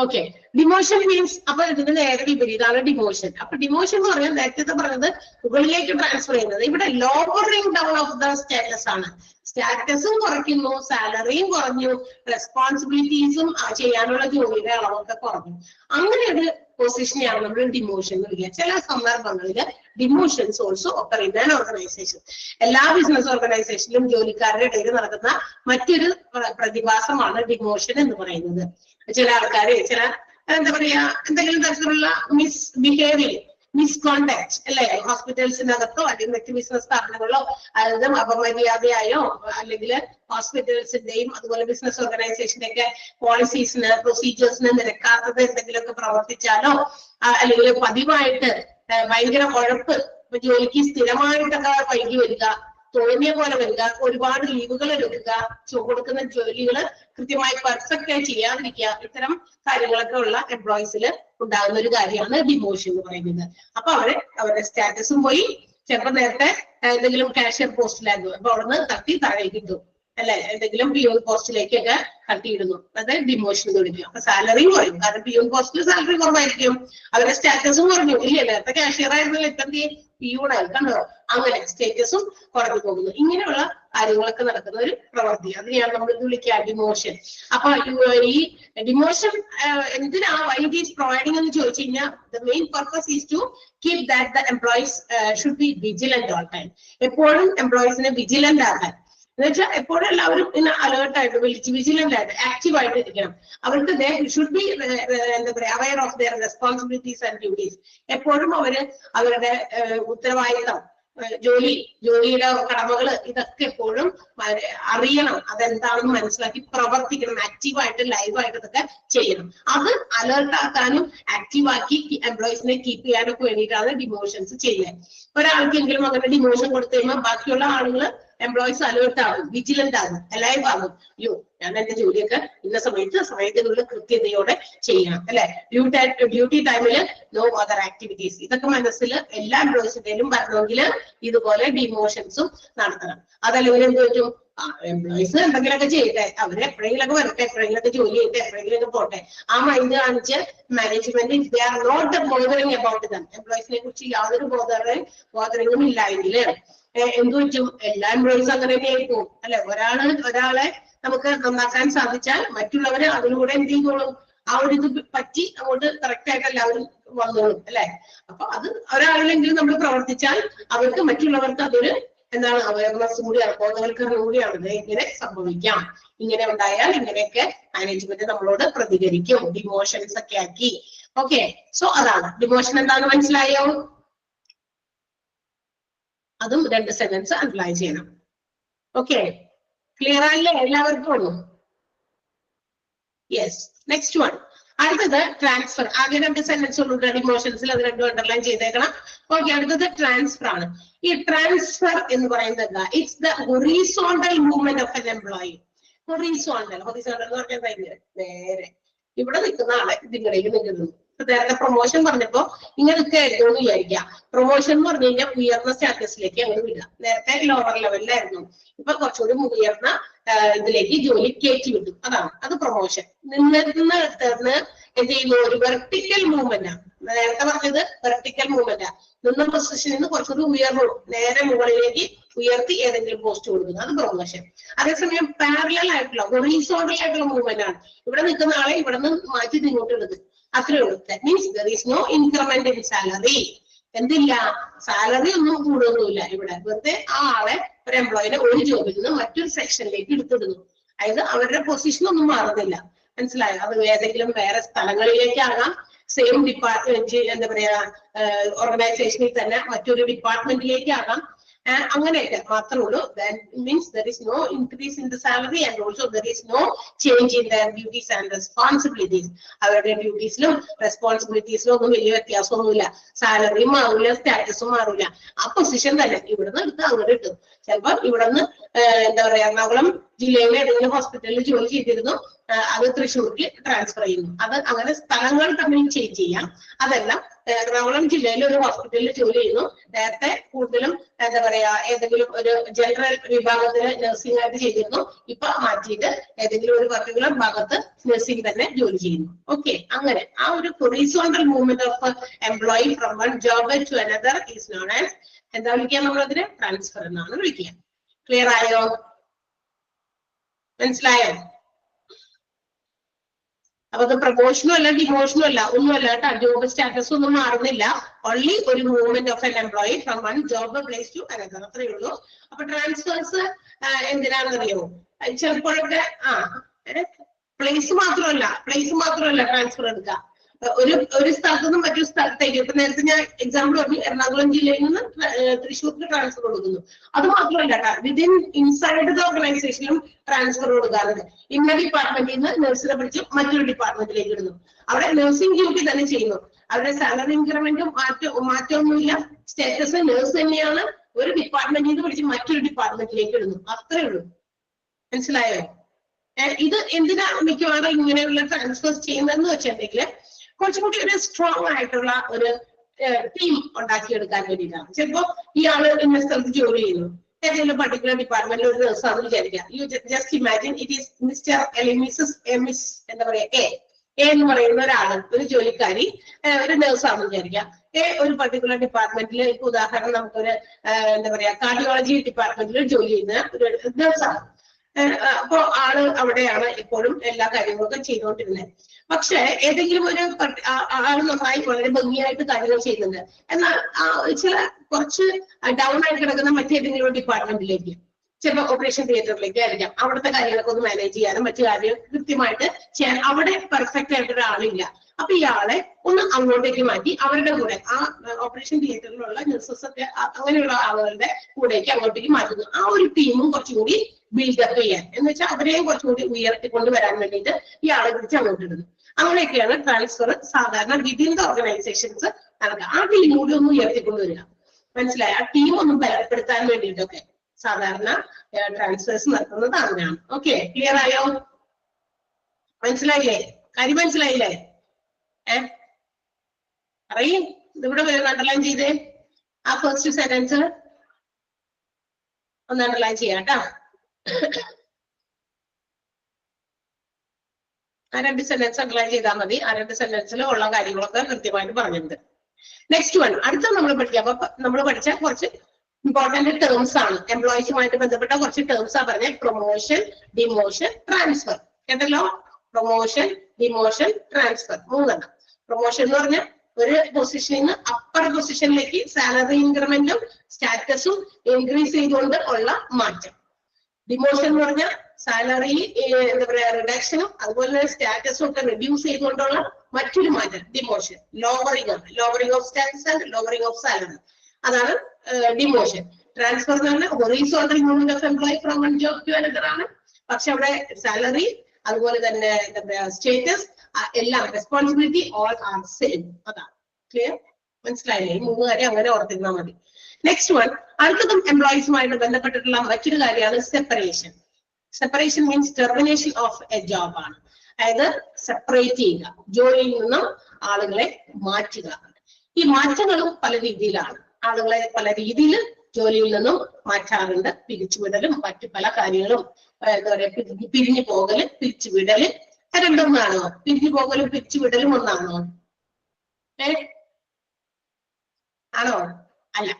ഓക്കെ. ഡിമോഷൻ മീൻസ് അപ്പൊ ഇതിന് നേരെ വിപരീതമാണ് ഡിമോഷൻ. അപ്പൊ ഡിമോഷൻ എന്ന് പറഞ്ഞാൽ നേരത്തെ പറഞ്ഞത് മുകളിലേക്ക് ട്രാൻസ്ഫർ ചെയ്യുന്നത്. ഇവിടെ lowering down of the status ആണ്. സ്റ്റാറ്റസും കുറയ്ക്കുന്നു, സാലറിയും കുറഞ്ഞു, റെസ്പോൺസിബിലിറ്റീസും ചെയ്യാനുള്ള ജോലിയുടെ അളവൊക്കെ കുറഞ്ഞു. അങ്ങനെ ഒരു പൊസിഷനെയാണ് നമ്മൾ ഡിമോഷൻ എന്ന് വിളിക്കുക. ചില സന്ദർഭങ്ങളിൽ demotions also occur in an organisation. എല്ലാ ബിസിനസ് ഓർഗനൈസേഷനിലും ജോലിക്കാരുടെ ഇടയിൽ നടക്കുന്ന മറ്റൊരു പ്രതിഭാസമാണ് ഡിമോഷൻ എന്ന് പറയുന്നത്. ചില ആൾക്കാര് ചില എന്താ പറയാ എന്തെങ്കിലും തരത്തിലുള്ള മിസ്ബിഹേവിയർ, മിസ്കോണ്ടാക്ട് അല്ലെ, ഹോസ്പിറ്റൽസിനകത്തോ അല്ലെങ്കിൽ മറ്റ് ബിസിനസ് സ്ഥാപനങ്ങളിലോ അതായത് അപമര്യാദയായോ അല്ലെങ്കിൽ ഹോസ്പിറ്റൽസിന്റെയും അതുപോലെ ബിസിനസ് ഓർഗനൈസേഷന്റെ ഒക്കെ പോളിസീസിന് പ്രൊസീജിയേഴ്സിന് നിരക്കാത്തത് എന്തെങ്കിലുമൊക്കെ പ്രവർത്തിച്ചാലോ അല്ലെങ്കിൽ പതിവായിട്ട് ഭയങ്കര ഉഴപ്പ്, ജോലിക്ക് സ്ഥിരമായിട്ടൊക്കെ വൈകി വരിക, തോന്നിയ പോലെ വരിക, ഒരുപാട് ലീവുകൾ എടുക്കുക, കൊടുക്കുന്ന ജോലികൾ കൃത്യമായി പെർഫെക്റ്റ് ആയി ചെയ്യാതിരിക്കുക, ഇത്തരം കാര്യങ്ങളൊക്കെ ഉള്ള എംപ്ലോയീസിൽ ഉണ്ടാകുന്ന ഒരു കാര്യമാണ് ഡിമോഷൻ എന്ന് പറയുന്നത്. അപ്പൊ അവരുടെ സ്റ്റാറ്റസും പോയി, ചിലപ്പോൾ നേരത്തെ എന്തെങ്കിലും കാഷ്യർ പോസ്റ്റിലായിരുന്നു, അപ്പൊ അവിടുന്ന് തട്ടി താഴേക്ക് ഇട്ടു അല്ലെ, എന്തെങ്കിലും പിയൂൺ പോസ്റ്റിലേക്കൊക്കെ തട്ടിയിടുന്നു, അത് ഡിമോഷൻ എന്ന് വിളിക്കും. അപ്പൊ സാലറിയും കുറയും, കാരണം പിയൂൺ പോസ്റ്റിൽ സാലറി കുറവായിരിക്കും, അവരുടെ സ്റ്റാറ്റസും കുറഞ്ഞു. ഇല്ല, നേരത്തെ കാഷ്യർ ആയിരുന്നല്ലോ, ഇപ്പം പിയൂണായി, കണ്ടോ, അങ്ങനെ സ്റ്റേറ്റസും കുറഞ്ഞു പോകുന്നു. ഇങ്ങനെയുള്ള കാര്യങ്ങളൊക്കെ നടക്കുന്ന ഒരു പ്രവൃത്തി, അതിനെയാണ് നമ്മൾ വിളിക്കുക ഡിമോഷൻ. അപ്പൊ ഈ ഡിമോഷൻ എന്തിനാ വൈ ഇറ്റ് ഈസ് പ്രൊവൈഡിംഗ് എന്ന് ചോദിച്ചു കഴിഞ്ഞാൽ the main purpose is to keep that the employees should be vigilant all time. എപ്പോഴും എംപ്ലോയീസിനെ വിജിലന്റ് ആകാൻ എന്ന് വെച്ചാൽ എപ്പോഴും എല്ലാവരും ഇന്ന് അലേർട്ടായിട്ട് വിജിലന്റ് ആയിട്ട് ആക്റ്റീവ് ആയിട്ട് ഇരിക്കണം. അവർക്ക് ഷുഡ് ബി എന്താ പറയാ aware of their responsibilities and duties. എപ്പോഴും അവരുടെ ഉത്തരവാദിത്തം, ജോലിയുടെ കടമകൾ ഇതൊക്കെ എപ്പോഴും അറിയണം, അതെന്താണെന്ന് മനസ്സിലാക്കി പ്രവർത്തിക്കണം, ആക്റ്റീവായിട്ട് ലൈവായിട്ട് ഇതൊക്കെ ചെയ്യണം. അത് അലേർട്ടാക്കാനും ആക്റ്റീവാക്കി എംപ്ലോയീസിനെ കീപ്പ് ചെയ്യാനൊക്കെ വേണ്ടിയിട്ടാണ് ഡിമോഷൻസ് ചെയ്യുന്നത്. ഒരാൾക്കെങ്കിലും അങ്ങനെ ഡിമോഷൻ കൊടുത്തു കഴിയുമ്പോൾ ബാക്കിയുള്ള ആളുകൾ എംപ്ലോയീസ് അലേർട്ട് ആകും, വിജിലന്റ് ആകും, അലൈവ് ആകും. അയ്യോ, ഞാൻ എന്റെ ജോലിയൊക്കെ ഇന്ന സമയത്തിനുള്ള കൃത്യതയോടെ ചെയ്യണം അല്ലെ, ഡ്യൂട്ടി ടൈമില് നോ അതർ ആക്ടിവിറ്റീസ്. ഇതൊക്കെ മനസ്സിൽ എല്ലാ എംപ്ലോയീസിന്റെയും വരണമെങ്കിൽ ഇതുപോലെ ഡിമോഷൻസും നടത്തണം. അതല്ലെങ്കിൽ എന്ത് പറ്റും, എംപ്ലോയീസ് എന്തെങ്കിലുമൊക്കെ ചെയ്യട്ടെ, അവര് എപ്പോഴെങ്കിലൊക്കെ വരട്ടെ, എപ്പോഴെങ്കിലൊക്കെ ജോലി ചെയ്യട്ടെ, എപ്പോഴെങ്കിലൊക്കെ പോട്ടെ, ആ മൈൻഡ് കാണിച്ച് management they are not bothering about them, എംപ്ലോയീസിനെ കുറിച്ച് യാതൊരു ബോദറിംഗും ഇല്ലായെങ്കിൽ എന്ത് പറ്റും, എല്ലാ എംപ്ലോയീസും അങ്ങനെ തന്നെയായി പോകും അല്ലെ. ഒരാളെ നമുക്ക് നന്നാക്കാൻ സാധിച്ചാൽ മറ്റുള്ളവര് അതിലൂടെ എന്ത് ചെയ്തോളും, ആ ഒരു ഇത് പറ്റി അങ്ങോട്ട് കറക്റ്റ് ആയിട്ട് എല്ലാവരും വന്നോളും അല്ലെ. അപ്പൊ അത് ഒരാളിലെങ്കിലും നമ്മൾ പ്രവർത്തിച്ചാൽ അവർക്ക് മറ്റുള്ളവർക്ക് അതൊരു എന്താണ് അവയർനെസ് കൂടിയാണ്, ബോധവൽക്കരണം കൂടിയാണ്, ഇങ്ങനെ സംഭവിക്കാം, ഇങ്ങനെ ഉണ്ടായാൽ ഇങ്ങനെയൊക്കെ മാനേജ്മെന്റ് നമ്മളോട് പ്രതികരിക്കും, ഡിമോഷൻസ് ഒക്കെ ആക്കി. ഓക്കെ, സോ അതാണ് ഡിമോഷൻ. എന്താണെന്ന് മനസ്സിലായോ? അതും 2 സെന്റൻസ് അപ്ലൈ ചെയ്യണം. ഓക്കെ, ക്ലിയർ ആയില്ലേ എല്ലാവർക്കും? യെസ്. നെക്സ്റ്റ് വൺ, അടുത്തത് ട്രാൻസ്ഫർ. ആകെ 2 സെന്റൻസ് ഉള്ളൂ ഡിമോഷൻസിൽ, അത് 2 അണ്ടർലൈൻ ചെയ്തേക്കണം. ഓക്കെ, അടുത്തത് ട്രാൻസ്ഫർ ആണ്. ഈ ട്രാൻസ്ഫർ എന്ന് പറയുന്നത് എന്താ? It's the horizontal movement of an employee. Horizontal എന്ന് പറഞ്ഞാൽ നേരെ ഇവിടെ നിൽക്കുന്ന ആളെ ഇതിനിടയിൽ നിൽക്കുന്നു. നേരത്തെ പ്രൊമോഷൻ പറഞ്ഞപ്പോ ഇങ്ങനെയൊക്കെ ആയിരുന്നു എന്ന് വിചാരിക്കുക. പ്രൊമോഷൻ എന്ന് പറഞ്ഞു കഴിഞ്ഞാൽ ഉയർന്ന സ്റ്റാറ്റസിലേക്ക് അങ്ങനെ വിടുക. നേരത്തെ ലോവർ ലെവലിലായിരുന്നു, ഇപ്പൊ കുറച്ചുകൂടി ഉയർന്ന ഇതിലേക്ക് ജോലി കയറ്റി വിട്ടു, അത് പ്രൊമോഷൻ. നിന്നിടത്ത് എന്ത് ചെയ്യുന്നു, ഒരു വെർട്ടിക്കൽ മൂവ്മെന്റ് ആണ്. നേരത്തെ പറഞ്ഞത് വെർട്ടിക്കൽ മൂവ്മെന്റ്, നിന്ന പൊസിഷനിൽ നിന്ന് കുറച്ചുകൂടി ഉയർന്നു, നേരെ മുകളിലേക്ക് ഉയർത്തി ഏതെങ്കിലും പോസ്റ്റ് കൊടുക്കുന്നു, അത് പ്രൊമോഷൻ. അതേസമയം പാരലൽ ആയിട്ടുള്ള ഹൊറിസോണ്ടൽ ആയിട്ടുള്ള മൂവ്മെന്റ് ആണ്. ഇവിടെ നിൽക്കുന്ന ആളെ ഇവിടെ നിന്ന് മാറ്റി ഇങ്ങോട്ട് ഇടുന്നത്, അത്രേ ഉള്ളൂ. That means there is no increment in salary. എന്തില്ല, സാലറി ഒന്നും കൂടുതലൊന്നുമില്ല ഇവിടെ. വെറുതെ ആ ആളെ ഒരു എംപ്ലോയിനെ ഒരു ജോബിൽ നിന്ന് മറ്റൊരു സെക്ഷനിലേക്ക് എടുത്തിടുന്നു. അതായത് അവരുടെ പൊസിഷൻ ഒന്നും മാറുന്നില്ല. മനസ്സിലായോ? അത് ഏതെങ്കിലും വേറെ സ്ഥലങ്ങളിലേക്കാകാം, സെയിം ഡിപ്പാർട്ട്മെന്റ് എന്താ പറയാ ഓർഗനൈസേഷനിൽ തന്നെ മറ്റൊരു ഡിപ്പാർട്ട്മെന്റിലേക്കാകാം, അങ്ങനെയൊക്കെ മാത്രമേ ഉള്ളൂ. Means there is no increase in the salary and also there is no change in their duties and responsibilities. അവരുടെ ഡ്യൂട്ടീസിലും റെസ്പോൺസിബിലിറ്റീസിലും ഒന്നും വലിയ വ്യത്യാസമൊന്നുമില്ല. സാലറിയും മാറില്ല, സ്റ്റാറ്റസും മാറില്ല. ആ പൊസിഷൻ തന്നെ ഇവിടുന്ന് എടുത്ത് അങ്ങോട്ട് കിട്ടും. ചിലപ്പോൾ ഇവിടുന്ന് എന്താ പറയാ എറണാകുളം ജില്ലയിലെ ഏതെങ്കിലും ഹോസ്പിറ്റലിൽ ജോലി ചെയ്തിരുന്നു, അത് തൃശ്ശൂർക്ക് ട്രാൻസ്ഫർ ചെയ്യുന്നു. അത് അങ്ങനെ സ്ഥലങ്ങൾ തമ്മിൽ ചേഞ്ച് ചെയ്യാം. അതെല്ലാം എറണാകുളം ജില്ലയിലെ ഒരു ഹോസ്പിറ്റലിൽ ജോലി ചെയ്യുന്നു. നേരത്തെ കൂടുതലും എന്താ പറയാ ഏതെങ്കിലും ഒരു ജനറൽ വിഭാഗത്തിന് നഴ്സിംഗ് ആയിട്ട് ചെയ്തിരുന്നു. ഇപ്പൊ മാറ്റിയിട്ട് ഏതെങ്കിലും ഒരു പർട്ടിക്കുലർ ഭാഗത്ത് നഴ്സിംഗ് തന്നെ ജോലി ചെയ്യുന്നു. ഓക്കെ, അങ്ങനെ ആ ഒരു horizontal movement of employee from one job to another is known as എന്താ വിളിക്കുക? നമ്മളതിന് ട്രാൻസ്ഫർ എന്നാണ് വിളിക്കുക. ക്ലിയർ ആയോ? മനസ്സിലായോ? അപ്പൊ അത് പ്രൊമോഷനും അല്ല ഡിമോഷനും അല്ല, ഒന്നുമല്ല കേട്ടോ. ജോബ് സ്റ്റാറ്റസ് ഒന്നും മാറുന്നില്ല. ഓൺലി ഒരു movement of an employee from one job place to another, അത്രയേ ഉള്ളൂ. അപ്പൊ ട്രാൻസ്ഫേഴ്സ് എന്തിനാണെന്നറിയോ? ചിലപ്പോഴൊക്കെ പ്ലേസ് മാത്രമല്ല ട്രാൻസ്ഫർ എടുക്കുക. ഒരു സ്ഥലത്ത് നിന്നും മറ്റൊരു സ്ഥലത്തേക്ക്. ഇപ്പൊ നേരത്തെ ഞാൻ എക്സാമ്പിൾ പറഞ്ഞു, എറണാകുളം ജില്ലയിൽ നിന്ന് തൃശ്ശൂർക്ക് ട്രാൻസ്ഫർ കൊടുക്കുന്നു. അത് മാത്രമല്ല കേട്ടോ, വിതിൻ ഇൻസൈഡ് ദ ഓർഗനൈസേഷനും ട്രാൻസ്ഫർ കൊടുക്കാറുണ്ട്. ഇന്ന ഡിപ്പാർട്ട്മെന്റിൽ നിന്ന് നഴ്സിനെ പിടിച്ച് മറ്റൊരു ഡിപ്പാർട്ട്മെന്റിലേക്ക് ഇടുന്നു. അവിടെ നഴ്സിംഗ് ഡ്യൂട്ടി തന്നെ ചെയ്യുന്നു. അവരുടെ സാലറി ഇൻക്രിമെന്റും മാറ്റമൊന്നുമില്ല. സ്റ്റാറ്റസ് നഴ്സ് തന്നെയാണ്. ഒരു ഡിപ്പാർട്ട്മെന്റിൽ നിന്ന് പിടിച്ച് മറ്റൊരു ഡിപ്പാർട്ട്മെന്റിലേക്ക് ഇടുന്നു. അത്രേ ഉള്ളൂ. മനസ്സിലായോ? ഇത് എന്തിനാ മിക്കവാറും ഇങ്ങനെയുള്ള ട്രാൻസ്ഫേഴ്സ് ചെയ്യുന്നതെന്ന് വെച്ചിട്ടുണ്ടെങ്കിൽ കുറച്ചും കൂടി ഒരു സ്ട്രോങ് ആയിട്ടുള്ള ഒരു ടീം ഉണ്ടാക്കിയെടുക്കാൻ വേണ്ടിയിട്ടാണ്. ചിലപ്പോ ഇയാള് ഇന്ന സ്ഥലത്ത് ജോലി ചെയ്യുന്നു, ഏതെങ്കിലും പർട്ടിക്കുലർ ഡിപ്പാർട്ട്മെന്റിൽ ഒരു നഴ്സാണെന്ന് വിചാരിക്കാം. You just imagine it is mister missus miss എന്താ പറയാ എ എന്ന് പറയുന്ന ഒരാള്, ഒരു ജോലിക്കാരി, ഒരു നഴ്സാണെന്ന് വിചാരിക്കാം. ഒരു പർട്ടിക്കുലർ ഡിപ്പാർട്ട്മെന്റിൽ, ഇപ്പൊ ഉദാഹരണം നമുക്കൊരു എന്താ പറയാ കാർഡിയോളജി ഡിപ്പാർട്ട്മെന്റിൽ ജോലി ചെയ്യുന്ന ഒരു നഴ്സാണ്. അപ്പോ ആള് അവിടെയാണ് എപ്പോഴും എല്ലാ കാര്യങ്ങളൊക്കെ ചെയ്തുകൊണ്ടിരുന്നത്. പക്ഷെ ഏതെങ്കിലും ഒരു ആള് നന്നായി വളരെ ഭംഗിയായിട്ട് കാര്യങ്ങൾ ചെയ്യുന്നുണ്ട്. എന്നാൽ ചില കുറച്ച് ഡൗൺ ആയി കിടക്കുന്ന മറ്റേതെങ്കിലും ഡിപ്പാർട്ട്മെന്റിലേക്ക്, ചിലപ്പോൾ ഓപ്പറേഷൻ തിയേറ്ററിലേക്ക് ആയിരിക്കാം, അവിടുത്തെ കാര്യങ്ങളൊക്കെ ഒന്ന് മാനേജ് ചെയ്യാനും മറ്റു കാര്യങ്ങൾ കൃത്യമായിട്ട് ചെയ്യാൻ അവിടെ പെർഫെക്റ്റ് ആയിട്ട് ഒരാളില്ല. അപ്പൊ ഇയാളെ ഒന്ന് അങ്ങോട്ടേക്ക് മാറ്റി അവരുടെ കൂടെ ആ ഓപ്പറേഷൻ തിയേറ്ററിലുള്ള നഴ്സസ് ഒക്കെ അങ്ങനെയുള്ള ആളുകളുടെ കൂടേക്ക് അങ്ങോട്ടേക്ക് മാറ്റുന്നു. ആ ഒരു ടീമും കുറച്ചും കൂടി ബിൽഡപ്പ് ചെയ്യാൻ, എന്ന് വെച്ചാൽ അവരെയും കുറച്ചും കൂടി ഉയർത്തിക്കൊണ്ടുവരാൻ വേണ്ടിയിട്ട് ഇയാളെ കുറിച്ച് അങ്ങോട്ട് ഇടുന്നു. അങ്ങനെയൊക്കെയാണ് ട്രാൻസ്ഫർ സാധാരണ വിതിൻ ദ ഓർഗനൈസേഷൻസ് നടക്കുക. ആ ടീം കൂടി ഒന്ന് ഉയർത്തിക്കൊണ്ടുവരിക. മനസ്സിലായി? ആ ടീം ഒന്നും ബലപ്പെടുത്താൻ വേണ്ടിയിട്ടൊക്കെ സാധാരണ ട്രാൻസ്ഫേഴ്സ് നടത്തുന്നത് അങ്ങനെയാണ്. ഓക്കെ, ക്ലിയർ ആയോ? മനസ്സിലായില്ലേ? കാര്യം മനസ്സിലായില്ലേ? പറയേ, ഇതിവിടെ അണ്ടർലൈൻ ചെയ്തേ. ആ ഫസ്റ്റ് സെന്റൻസ് ഒന്ന് അണ്ടർലൈൻ ചെയ്യാം കേട്ടാ. ആ രണ്ട് സെന്റൻസ് അണ്ടർലൈൻ ചെയ്താൽ മതി. ആ രണ്ട് സെന്റൻസിൽ ഉള്ള കാര്യങ്ങളൊക്കെ കൃത്യമായിട്ട് പറഞ്ഞിട്ടുണ്ട്. നെക്സ്റ്റ് വൺ, അടുത്ത നമ്മൾ പഠിക്കാം. അപ്പൊ നമ്മൾ പഠിച്ച കുറച്ച് ഇമ്പോർട്ടന്റ് ടേംസ് ആണ്, എംപ്ലോയീസുമായിട്ട് ബന്ധപ്പെട്ട കുറച്ച് ടേംസ് ആ പറഞ്ഞ പ്രൊമോഷൻ, ഡിമോഷൻ, ട്രാൻസ്ഫർ. കേട്ടല്ലോ? പ്രൊമോഷൻ, ഡിമോഷൻ, ട്രാൻസ്ഫർ, മൂന്നെണ്ണം. പ്രൊമോഷൻ എന്ന് പറഞ്ഞാൽ ഒരു പൊസിഷനിൽ നിന്ന് അപ്പർ പൊസിഷനിലേക്ക് സാലറി ഇൻക്രിമെന്റും സ്റ്റാറ്റസും ഇൻക്രീസ് ചെയ്തുകൊണ്ട് ഉള്ള മാറ്റം. ഡിമോഷൻ എന്ന് പറഞ്ഞാൽ സാലറി എന്താ പറയാ റിഡക്ഷനും അതുപോലെ സ്റ്റാറ്റസും ഒക്കെ റെഡ്യൂസ് ചെയ്തുകൊണ്ടുള്ള മറ്റൊരു മാറ്റം demotion. Lowering of status and lowering of salary, അതാണ് ഡിമോഷൻ. ട്രാൻസ്ഫർ എന്ന് പറഞ്ഞാൽ horizontal movement of employee from one job to another ആണ്. പക്ഷെ അവിടെ സാലറി അതുപോലെ തന്നെ എന്താ പറയാ സ്റ്റേറ്റസ് എല്ലാം റെസ്പോൺസിബിലിറ്റി ഓൾ ആർ സെയിം. അതാണ്. ക്ലിയർ? മനസ്സിലായില്ലേ? ഈ മൂന്ന് കാര്യം അങ്ങനെ ഓർത്തിരുന്നാൽ മതി. നെക്സ്റ്റ് വൺ, അടുത്തതും എംപ്ലോയീസുമായിട്ട് ബന്ധപ്പെട്ടിട്ടുള്ള മറ്റൊരു കാര്യമാണ് separation. Separation means termination of A job ആണ്. അതായത് സെപ്പറേറ്റ് ചെയ്യുക, ജോലിയിൽ നിന്നും ആളുകളെ മാറ്റുക. ഈ മാറ്റങ്ങളും പല രീതിയിലാണ്. ആളുകളെ പല രീതിയിൽ ജോലിയിൽ നിന്നും മാറ്റാറുണ്ട്. പിരിച്ചുവിടലും മറ്റു പല കാര്യങ്ങളും, എന്താ പറയാ പിരിഞ്ഞു പോകല്, പിരിച്ചുവിടല്, രണ്ടൊന്നാണോ? പിരിഞ്ഞു പോകലും പിരിച്ചുവിടലും ഒന്നാണോ? ആണോ? അല്ല.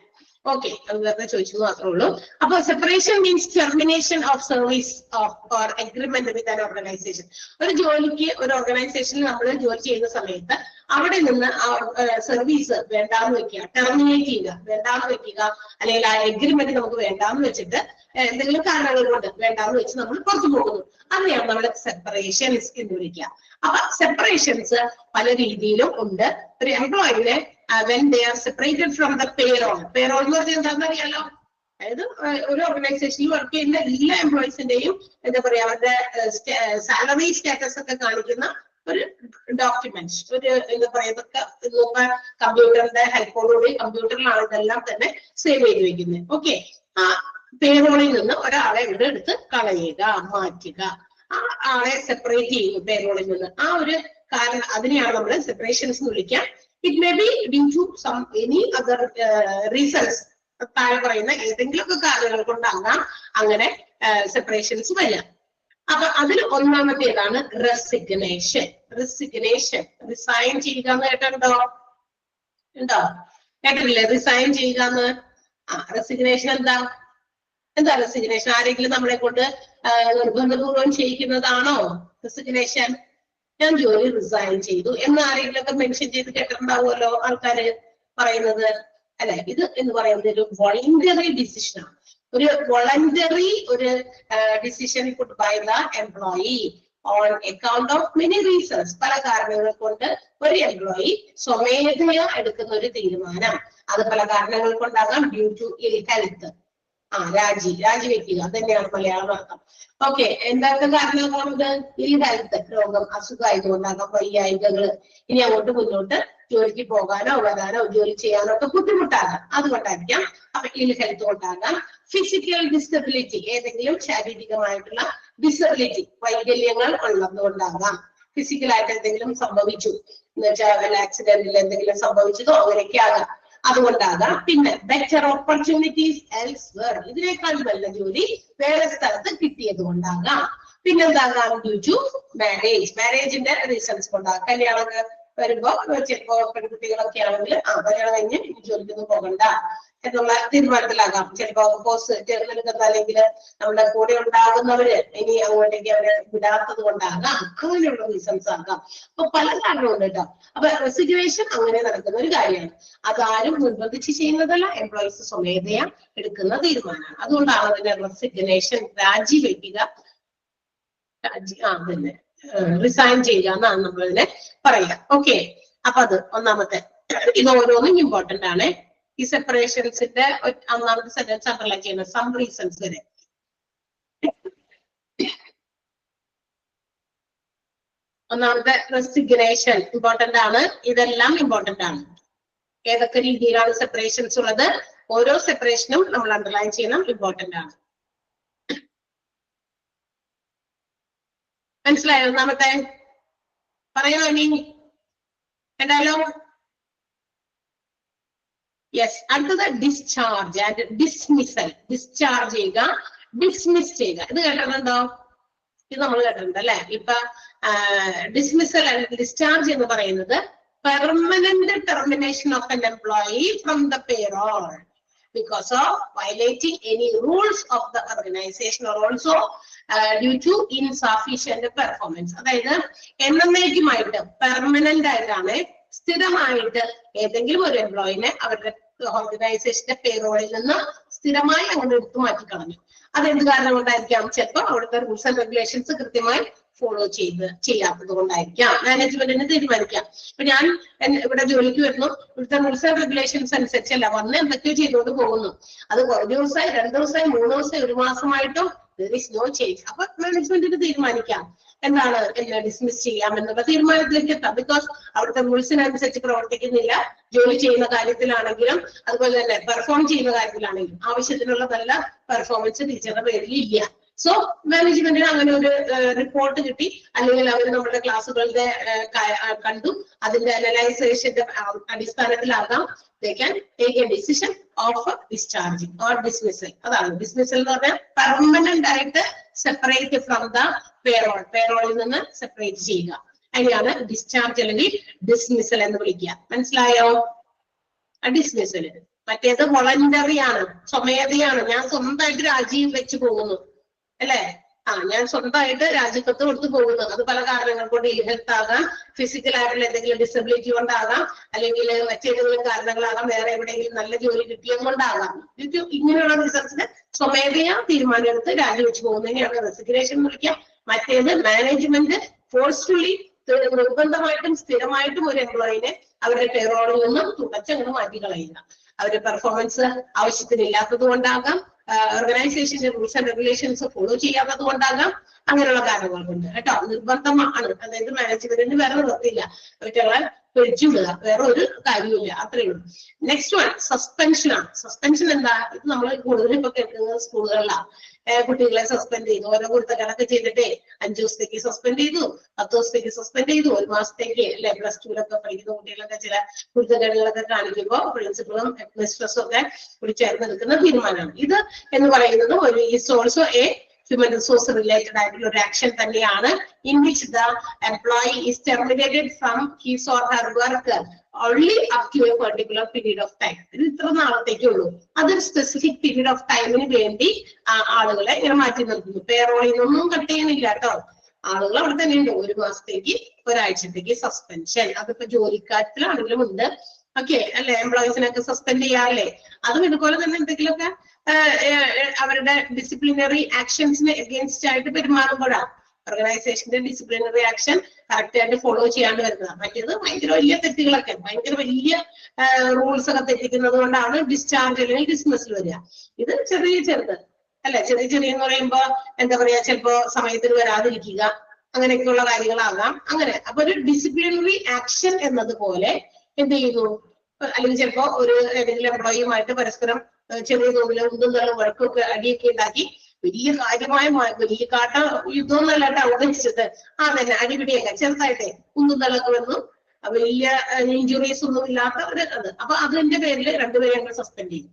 ഓക്കെ, അത് വെറുതെ ചോദിച്ചു മാത്രമേ ഉള്ളൂ. അപ്പൊ separation means termination of service or agreement with an organization. ഒരു ജോലിക്ക് ഒരു ഓർഗനൈസേഷനിൽ നമ്മൾ ജോലി ചെയ്യുന്ന സമയത്ത് അവിടെ നിന്ന് ആ സർവീസ് വേണ്ടാന്ന് വെക്കുക, ടെർമിനേറ്റ് ചെയ്യുക, വേണ്ടാന്ന് വെക്കുക, അല്ലെങ്കിൽ ആ എഗ്രിമെന്റ് നമുക്ക് വേണ്ടാന്ന് വെച്ചിട്ട് എന്തെങ്കിലും കാരണങ്ങൾ കൊണ്ട് വേണ്ടാന്ന് വെച്ച് നമ്മൾ പുറത്തു പോകുന്നു. അതിനെയാണ് നമ്മൾ സെപ്പറേഷൻസ് എന്ന് വിളിക്കുക. അപ്പൊ സെപ്പറേഷൻസ് പല രീതിയിലും ഉണ്ട്. ഒരു എംപ്ലോയിനെ when they are separated from the payroll എന്ന് പറഞ്ഞാൽ എന്താണെന്ന് അറിയാലോ? അതായത് ഒരു ഓർഗനൈസേഷനിൽ വർക്ക് ചെയ്യുന്ന എല്ലാ എംപ്ലോയീസിന്റെയും എന്താ പറയാ അവരുടെ സാലറി സ്റ്റാറ്റസ് ഒക്കെ കാണിക്കുന്ന ഒരു ഡോക്യുമെന്റ്സ്, ഒരു എന്താ പറയാ ഇതൊക്കെ കമ്പ്യൂട്ടറിന്റെ ഹെൽപ്പോടുകൂടി കമ്പ്യൂട്ടറിലാണ് ഇതെല്ലാം തന്നെ സേവ് ചെയ്ത് വെക്കുന്നത്. ഓക്കെ, ആ പേറോളിൽ നിന്ന് ഒരാളെ ഇവിടെ എടുത്ത് കളയുക, മാറ്റുക, ആ ആളെ സെപ്പറേറ്റ് ചെയ്യും പേറോളിൽ നിന്ന്. ആ ഒരു കാരണം അതിനെയാണ് നമ്മൾ സെപ്പറേഷൻസ് എന്ന് വിളിക്കുക. It may be due to some any other reasons. താഴെ പറയുന്ന ഏതെങ്കിലുമൊക്കെ കാരണങ്ങൾ കൊണ്ടാകാം അങ്ങനെ സെപ്പറേഷൻസ് വരിക. അപ്പൊ അതിൽ ഒന്നാമത്തേതാണ് റെസിഗ്നേഷൻ. റെസിഗ്നേഷൻ, റിസൈൻ ചെയ്യുക എന്ന് കേട്ടിട്ടുണ്ടോ? ഉണ്ടോ? കേട്ടിട്ടില്ലേ റിസൈൻ ചെയ്യുക എന്ന്? റെസിഗ്നേഷൻ എന്താ റെസിഗ്നേഷൻ? ആരെങ്കിലും നമ്മളെ കൊണ്ട് നിർബന്ധപൂർവ്വം ചെയ്യിക്കുന്നതാണോ റെസിഗ്നേഷൻ? ഞാൻ ജോലി റിസൈൻ ചെയ്തു എന്ന് ആരെങ്കിലും ഒക്കെ മെൻഷൻ ചെയ്ത് കേട്ടിട്ടുണ്ടാവുമല്ലോ ആൾക്കാര് പറയുന്നത്, അല്ലെ? ഇത് എന്ന് പറയുന്നത് ഒരു വോളണ്ടറി ഡിസിഷനാണ്. ഒരു വോളണ്ടറി ഒരു decision put by the employee on account of many reasons. പല കാരണങ്ങൾ കൊണ്ട് ഒരു എംപ്ലോയി സ്വമേധയാ എടുക്കുന്ന ഒരു തീരുമാനം. അത് പല കാരണങ്ങൾ കൊണ്ടാകാം. ഡ്യൂ ടു ഇൽ ഹെൽത്ത്, രാജിവെക്കുക, അത് തന്നെയാണ് മലയാളം അർത്ഥം. ഓക്കെ, എന്തൊക്കെ കാരണങ്ങളുണ്ട്? ഇൽ ഹെൽത്ത്, രോഗം, അസുഖമായതുകൊണ്ടാകാം, വയ്യായികകള്, ഇനി അങ്ങോട്ട് മുന്നോട്ട് ജോലിക്ക് പോകാനോ വരാനോ ജോലി ചെയ്യാനോ ഒക്കെ ബുദ്ധിമുട്ടാകാം, അതുകൊണ്ടായിരിക്കാം. അപ്പൊ ഇൽ ഹെൽത്ത് കൊണ്ടാകാം. ഫിസിക്കൽ ഡിസബിലിറ്റി, ഏതെങ്കിലും ശാരീരികമായിട്ടുള്ള ഡിസബിലിറ്റി, വൈകല്യങ്ങൾ ഉള്ളതുകൊണ്ടാകാം. ഫിസിക്കലായിട്ട് എന്തെങ്കിലും സംഭവിച്ചു എന്ന് വെച്ചാൽ വല്ല ആക്സിഡന്റിൽ എന്തെങ്കിലും സംഭവിച്ചതോ അങ്ങനെയൊക്കെ ആകാം, അതുകൊണ്ടാകാം. പിന്നെ ബെറ്റർ ഓപ്പർച്യൂണിറ്റീസ് എൽസ്വെയർ, ഇതിനേക്കാൾ നല്ല ജോലി വേറെ സ്ഥലത്ത് കിട്ടിയത് കൊണ്ടാകാം. പിന്നെന്താകാം? ഡ്യൂ ടു മാരേജ്, മാരേജിന്റെ റീസൺസ് കൊണ്ടാകാം. കല്യാണം വരുമ്പോ ചിലപ്പോ പെൺകുട്ടികളൊക്കെ ആണെങ്കിൽ കല്യാണം കഴിഞ്ഞ് ഇനി ജോലിക്കൊന്നും പോകണ്ട എന്നുള്ള തീരുമാനത്തിലാകാം. ചിലപ്പോ പോസ്റ്റ് തെരഞ്ഞെടുക്കുന്ന അല്ലെങ്കിൽ നമ്മുടെ കൂടെ ഉണ്ടാകുന്നവര് ഇനി അങ്ങോട്ടേക്ക് അവരെ വിടാത്തത് കൊണ്ടാകാം, അങ്ങനെയുള്ള റീസൺസ് ആകാം. അപ്പൊ പല കാരണമുണ്ട് കേട്ടോ. അപ്പൊ റെസിഗ്നേഷൻ അങ്ങനെ നടക്കുന്ന ഒരു കാര്യമാണ്. അതാരും നിർബന്ധിച്ച് ചെയ്യുന്നതല്ല, എംപ്ലോയീസ് സ്വമേധയാ എടുക്കുന്ന തീരുമാനമാണ്. അതുകൊണ്ടാണ് അതിന്റെ റെസിഗ്നേഷൻ, രാജിവെക്കുക, തന്നെ റിസൈൻ ചെയ്യുക എന്നാണ് നമ്മളിതിനെ പറയുക. ഓക്കെ, അപ്പൊ അത് ഒന്നാമത്തെ. ഇത് ഓരോന്നും ഇമ്പോർട്ടന്റ് ആണ്. ഈ സെപ്പറേഷൻസിന്റെ ഒന്നാമത്തെ സെന്റൻസ് അണ്ടർലൈൻ ചെയ്യുന്നത് സം റീസൺസ് വരെ. ഒന്നാമത്തെ റെസിഗ്നേഷൻ ഇമ്പോർട്ടന്റ് ആണ്. ഇതെല്ലാം ഇമ്പോർട്ടന്റ് ആണ്. ഏതൊക്കെ രീതിയിലാണ് സെപ്പറേഷൻസ് ഉള്ളത്, ഓരോ സെപ്പറേഷനും നമ്മൾ അണ്ടർലൈൻ ചെയ്യണം, ഇമ്പോർട്ടന്റ് ആണ്. മനസ്സിലായോ? ഒന്നാമത്തെ പറയോ ഇനി എന്തായാലോ? യെസ്. അടുത്തത് ഡിസ്ചാർജ് ആൻഡ് ഡിസ്മിസൽ. ഡിസ്ചാർജ് ചെയ്യുക, ഡിസ്മിസ് ചെയ്യുക. ഇത് കേട്ടിട്ടുണ്ടോ? ഇത് നമ്മൾ കേട്ടിട്ടുണ്ട് അല്ലെ? ഇപ്പൊ ഡിസ്മിസൽ ആൻഡ് ഡിസ്ചാർജ് എന്ന് പറയുന്നത് permanent termination of an employee from the payroll because of violating any rules of the organization or also due to insufficient performance. അതായത് എന്നേക്കുമായിട്ട് പെർമനന്റ് ആയിട്ടാണ്, സ്ഥിരമായിട്ട് ഏതെങ്കിലും ഒരു എംപ്ലോയിനെ അവരുടെ ഓർഗനൈസേഷന്റെ പേറോളിൽ നിന്ന് സ്ഥിരമായി അങ്ങനെ എടുത്തു മാറ്റി കളഞ്ഞു. അതെന്ത് കാരണം കൊണ്ടായിരിക്കാം? ചിലപ്പോൾ അവിടുത്തെ റൂൾസ് ആൻഡ് റെഗുലേഷൻസ് കൃത്യമായി ഫോളോ ചെയ്യാത്തത് കൊണ്ടായിരിക്കാം. മാനേജ്മെന്റിന് തീരുമാനിക്കാം. ഇപ്പൊ ഞാൻ ഇവിടെ ജോലിക്ക് വരുന്നു, ഇവിടുത്തെ റൂൾസ് ആൻഡ് റെഗുലേഷൻസ് അനുസരിച്ചല്ല വന്ന് എന്തൊക്കെയോ ചെയ്തുകൊണ്ട് പോകുന്നു. അത് കുറച്ച് ദിവസമായി, 2 ദിവസമായി, 3 ദിവസമായി, 1 മാസമായിട്ടും there is no change. അപ്പൊ മാനേജ്മെന്റിന് തീരുമാനിക്കാം എന്താണ്, എന്നെ ഡിസ്മിസ് ചെയ്യാം എന്നുള്ള തീരുമാനത്തിലേക്ക് എത്താം. ബിക്കോസ് അവിടുത്തെ റൂൾസിനനുസരിച്ച് പ്രവർത്തിക്കുന്നില്ല. ജോലി ചെയ്യുന്ന കാര്യത്തിലാണെങ്കിലും അതുപോലെ തന്നെ പെർഫോം ചെയ്യുന്ന കാര്യത്തിലാണെങ്കിലും ആവശ്യത്തിനുള്ള നല്ല പെർഫോമൻസ് ടീച്ചറുടെ പേരിൽ ഇല്ല. സോ മാനേജ്മെന്റിന് അങ്ങനെ ഒരു റിപ്പോർട്ട് കിട്ടി, അല്ലെങ്കിൽ അവർ നമ്മുടെ ക്ലാസ്സുകളുടെ കണ്ടു, അതിന്റെ അനലൈസേഷന്റെ അടിസ്ഥാനത്തിലാകാം they can take a decision of discharging or dismissal. അതാണ് ഡിസ്മിസൽ എന്ന് പറഞ്ഞാൽ പെർമനന്റ് ആയിട്ട് സെപ്പറേറ്റ് ഫ്രം ദ പേറോൾ, പേറോളിൽ നിന്ന് സെപ്പറേറ്റ് ചെയ്യുക. അതിനെയാണ് ഡിസ്ചാർജ് അല്ലെങ്കിൽ ഡിസ്മിസൽ എന്ന് വിളിക്കുക. മനസ്സിലായോ? ഡിസ്മിസൽ. മറ്റേത് വോളണ്ടറി ആണ്, സ്വമേധയാണ്. ഞാൻ സ്വന്തമായിട്ട് രാജിയും വെച്ച് പോകുന്നു അല്ലെ? ഞാൻ സ്വന്തമായിട്ട് രാജിക്കത്ത് കൊടുത്തു പോകുന്നു. അത് പല കാരണങ്ങൾ കൊണ്ട് ഹെൽത്ത് ആകാം, ഫിസിക്കൽ ആയിട്ടുള്ള എന്തെങ്കിലും ഡിസബിലിറ്റി കൊണ്ടാകാം, അല്ലെങ്കിൽ മറ്റേതെങ്കിലും കാരണങ്ങളാകാം, വേറെ എവിടെയെങ്കിലും നല്ല ജോലി കിട്ടിയത് കൊണ്ടാകാം. ഇങ്ങനെയുള്ള റിസൾട്ട്സിന് സ്വമേധയാ തീരുമാനം എടുത്ത് രാജിവെച്ച് പോകുന്നതിനെയാണ് റെസിഗ്നേഷൻ എന്ന് വിളിക്കുക. മറ്റേത് മാനേജ്മെന്റ് ഫോഴ്സ്ഫുള്ളി നിർബന്ധമായിട്ടും സ്ഥിരമായിട്ടും ഒരു എംപ്ലോയിനെ അവരുടെ പേറോളിൽ നിന്നും തുടച്ചങ്ങ് മാറ്റി കളയുക. അവരുടെ പെർഫോമൻസ് ആവശ്യത്തിനില്ലാത്തത് കൊണ്ടാകാം, ഓർഗനൈസേഷന്റെ റൂൾസ് ആൻഡ് റെഗുലേഷൻസ് ഫോളോ ചെയ്യാത്തത് കൊണ്ടാകാം, അങ്ങനെയുള്ള കാരണങ്ങൾ കൊണ്ട് കേട്ടോ. നിർബന്ധമാണ്, അതായത് മാനേജ്മെന്റിന് വേറെ നിർത്തില്ല. മറ്റുള്ള പിടിച്ചുവിടുക, വേറെ ഒരു കാര്യമില്ല, അത്രേ ഉള്ളൂ. നെക്സ്റ്റ് വൺ സസ്പെൻഷൻ ആണ്. സസ്പെൻഷൻ എന്താ? ഇത് നമ്മൾ കൂടുതലും ഇപ്പൊ കേൾക്കുന്നത് സ്കൂളുകളിലാണ്. കുട്ടികളെ സസ്പെൻഡ് ചെയ്തു, ഓരോ കുരുത്തക്കേടൊക്കെ ചെയ്തിട്ടേ 5 ദിവസത്തേക്ക് സസ്പെൻഡ് ചെയ്തു, 10 ദിവസത്തേക്ക് സസ്പെൻഡ് ചെയ്തു, 1 മാസത്തേക്ക്, അല്ലെ പ്ലസ് ടുവിലൊക്കെ പഠിക്കുന്ന കുട്ടികളൊക്കെ ചില കുരുത്തക്കേടുകളൊക്കെ കാണിക്കുമ്പോൾ പ്രിൻസിപ്പളും ഹെഡ്മിസ്ട്രസും ഒക്കെ കൂടി ചേർന്ന് എടുക്കുന്ന തീരുമാനമാണ് ഇത് എന്ന് പറയുന്നത്. ഒരു is also A human resource related ആയിട്ടുള്ള ഒരു ആക്ഷൻ തന്നെയാണ്. in which the employee is terminated from his or her work only up to a particular period of time. ഇത് ഇത്ര നാളത്തേക്കുള്ളൂ. അതൊരു സ്പെസിഫിക് പീരീഡ് ഓഫ് ടൈമിന് വേണ്ടി ആളുകളെ ഇങ്ങനെ മാറ്റി നിർത്തുന്നു. പേറോളിൽ നിന്നൊന്നും കട്ട് ചെയ്യുന്നില്ല കേട്ടോ. ആളുകൾ അവിടെ തന്നെയുണ്ട്. 1 മാസത്തേക്ക്, ഒരാഴ്ചത്തേക്ക് സസ്പെൻഷൻ. അതിപ്പോ ജോലിക്കാരത്തിലാണെങ്കിലും ഉണ്ട്. ഓക്കെ അല്ലെ, എംപ്ലോയീസിനൊക്കെ സസ്പെൻഡ് ചെയ്യാറില്ലേ? അതും ഇതുപോലെ തന്നെ എന്തെങ്കിലുമൊക്കെ അവരുടെ ഡിസിപ്ലിനറി ആക്ഷൻസിന് എഗെയിൻസ്റ്റ് ആയിട്ട് പെരുമാറുമ്പോഴാണ് ഓർഗനൈസേഷന്റെ ഡിസിപ്ലിനറി ആക്ഷൻ കറക്റ്റ് ആയിട്ട് ഫോളോ ചെയ്യാണ്ട് വരുന്നത്. മറ്റേത് ഭയങ്കര വലിയ തെറ്റുകളൊക്കെ, ഭയങ്കര വലിയ റൂൾസ് ഒക്കെ തെറ്റിക്കുന്നത് കൊണ്ടാണ് ഡിസ്ചാർജ് അല്ലെങ്കിൽ ഡിസ്മിസൽ വരിക. ഇത് ചെറിയ ചെറുത് അല്ലെ, ചെറിയ എന്ന് പറയുമ്പോ എന്താ പറയാ, ചിലപ്പോ സമയത്തിന് വരാതിരിക്കുക, അങ്ങനെയൊക്കെയുള്ള കാര്യങ്ങളാകാം. അങ്ങനെ അപ്പൊ ഒരു ഡിസിപ്ലിനറി ആക്ഷൻ എന്നതുപോലെ എന്ത് ചെയ്യുന്നു, അല്ലെങ്കിൽ ചിലപ്പോ ഒരു ഏതെങ്കിലും എംപ്ലോയിയുമായിട്ട് പരസ്പരം ചെറിയ തോതിൽ ഉന്തും വഴക്കൊക്കെ അടിയൊക്കെ ഉണ്ടാക്കി വലിയ കാര്യമായ വലിയ കാട്ട യുദ്ധമൊന്നും അല്ലാണ്ട് ഉദ്ദേശിച്ചത് തന്നെ അടിപിടിയൊക്കെ ചെറുതായിട്ടേ ഉന്തുന്നളൊക്കെ വന്നു, വലിയ ഇഞ്ചുറീസ് ഒന്നും ഇല്ലാത്ത ഒരു അത്. അപ്പൊ അതിന്റെ പേരിൽ 2 പേരെ ഞങ്ങൾ സസ്പെൻഡ് ചെയ്യും.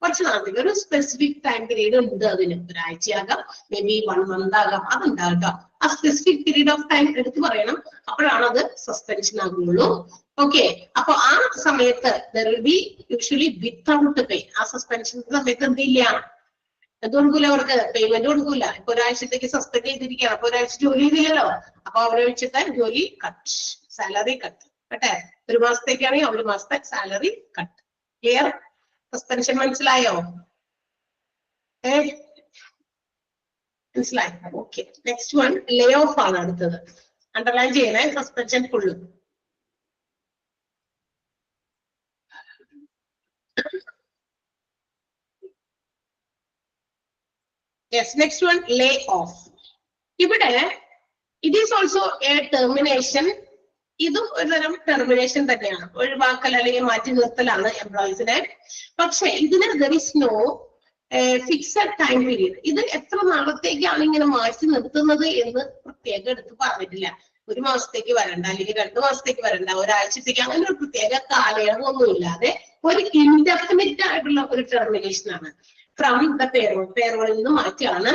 കുറച്ച് നാളത്തേക്ക് ഒരു സ്പെസിഫിക് ടൈം പീരീഡ് ഉണ്ട്. അതിന് ഒരാഴ്ചയാകാം, മേ ബി 1 മന്ത് ആകാം, അതുണ്ടാകാം. ആ സ്പെസിഫിക് പീരീഡ് ഓഫ് ടൈം എടുത്ത് പറയണം, അപ്പോഴാണ് അത് സസ്പെൻഷൻ ആകുള്ളൂ. ഓക്കെ, അപ്പൊ ആ സമയത്ത് യൂഷ്വലി വിത്തൗട്ട് പേ. ആ സസ്പെൻഷൻ സമയത്ത് എന്തില്ല, എന്ത് കൊടുക്കൂല, അവർക്ക് പേയ്മെന്റ് കൊടുക്കൂല. ഇപ്പൊ ഒരാഴ്ചത്തേക്ക് സസ്പെൻഡ് ചെയ്തിരിക്കുകയാണ്, അപ്പൊ ഒരാഴ്ച ജോലി ചെയ്തില്ലല്ലോ, അപ്പൊ അവരാഴ്ചത്തെ ജോലി കട്ട്, സാലറി കട്ട്. കേട്ടെ, 1 മാസത്തേക്കാണെങ്കിൽ 1 മാസത്തെ സാലറി കട്ട്. ക്ലിയർ? സസ്പെൻഷൻ മനസ്സിലായോ? മനസ്സിലായി? Okay. Next one Leh of ആണ് അടുത്തത്. അണ്ടർലൈൻ ചെയ്യണേ suspension full. Yes, next one, lay off. ഇവിടെ it is also a termination. ഇതും ഒരുതരം ടെർമിനേഷൻ തന്നെയാണ്, ഒഴിവാക്കൽ അല്ലെങ്കിൽ മാറ്റി നിർത്തലാണ് എംപ്ലോയീസിനെ. പക്ഷെ ഇതിന് there is no fixed time period. ഇത് എത്ര നാളത്തേക്കാണ് ഇങ്ങനെ മാറ്റി നിർത്തുന്നത് എന്ന് പ്രത്യേകം എടുത്ത് പറഞ്ഞിട്ടില്ല. 1 മാസത്തേക്ക് വരണ്ട, അല്ലെങ്കിൽ 2 മാസത്തേക്ക് വരണ്ട, ഒരാഴ്ചത്തേക്ക്, അങ്ങനെ ഒരു പ്രത്യേക കാലയളവൊന്നും ഇല്ലാതെ ഒരു ഇൻഡെഫിനിറ്റ് ആയിട്ടുള്ള ഒരു ടെർമിനേഷൻ ആണ്. ഫ്രം ദ പേറോളിൽ നിന്ന് മാറ്റിയാണ്.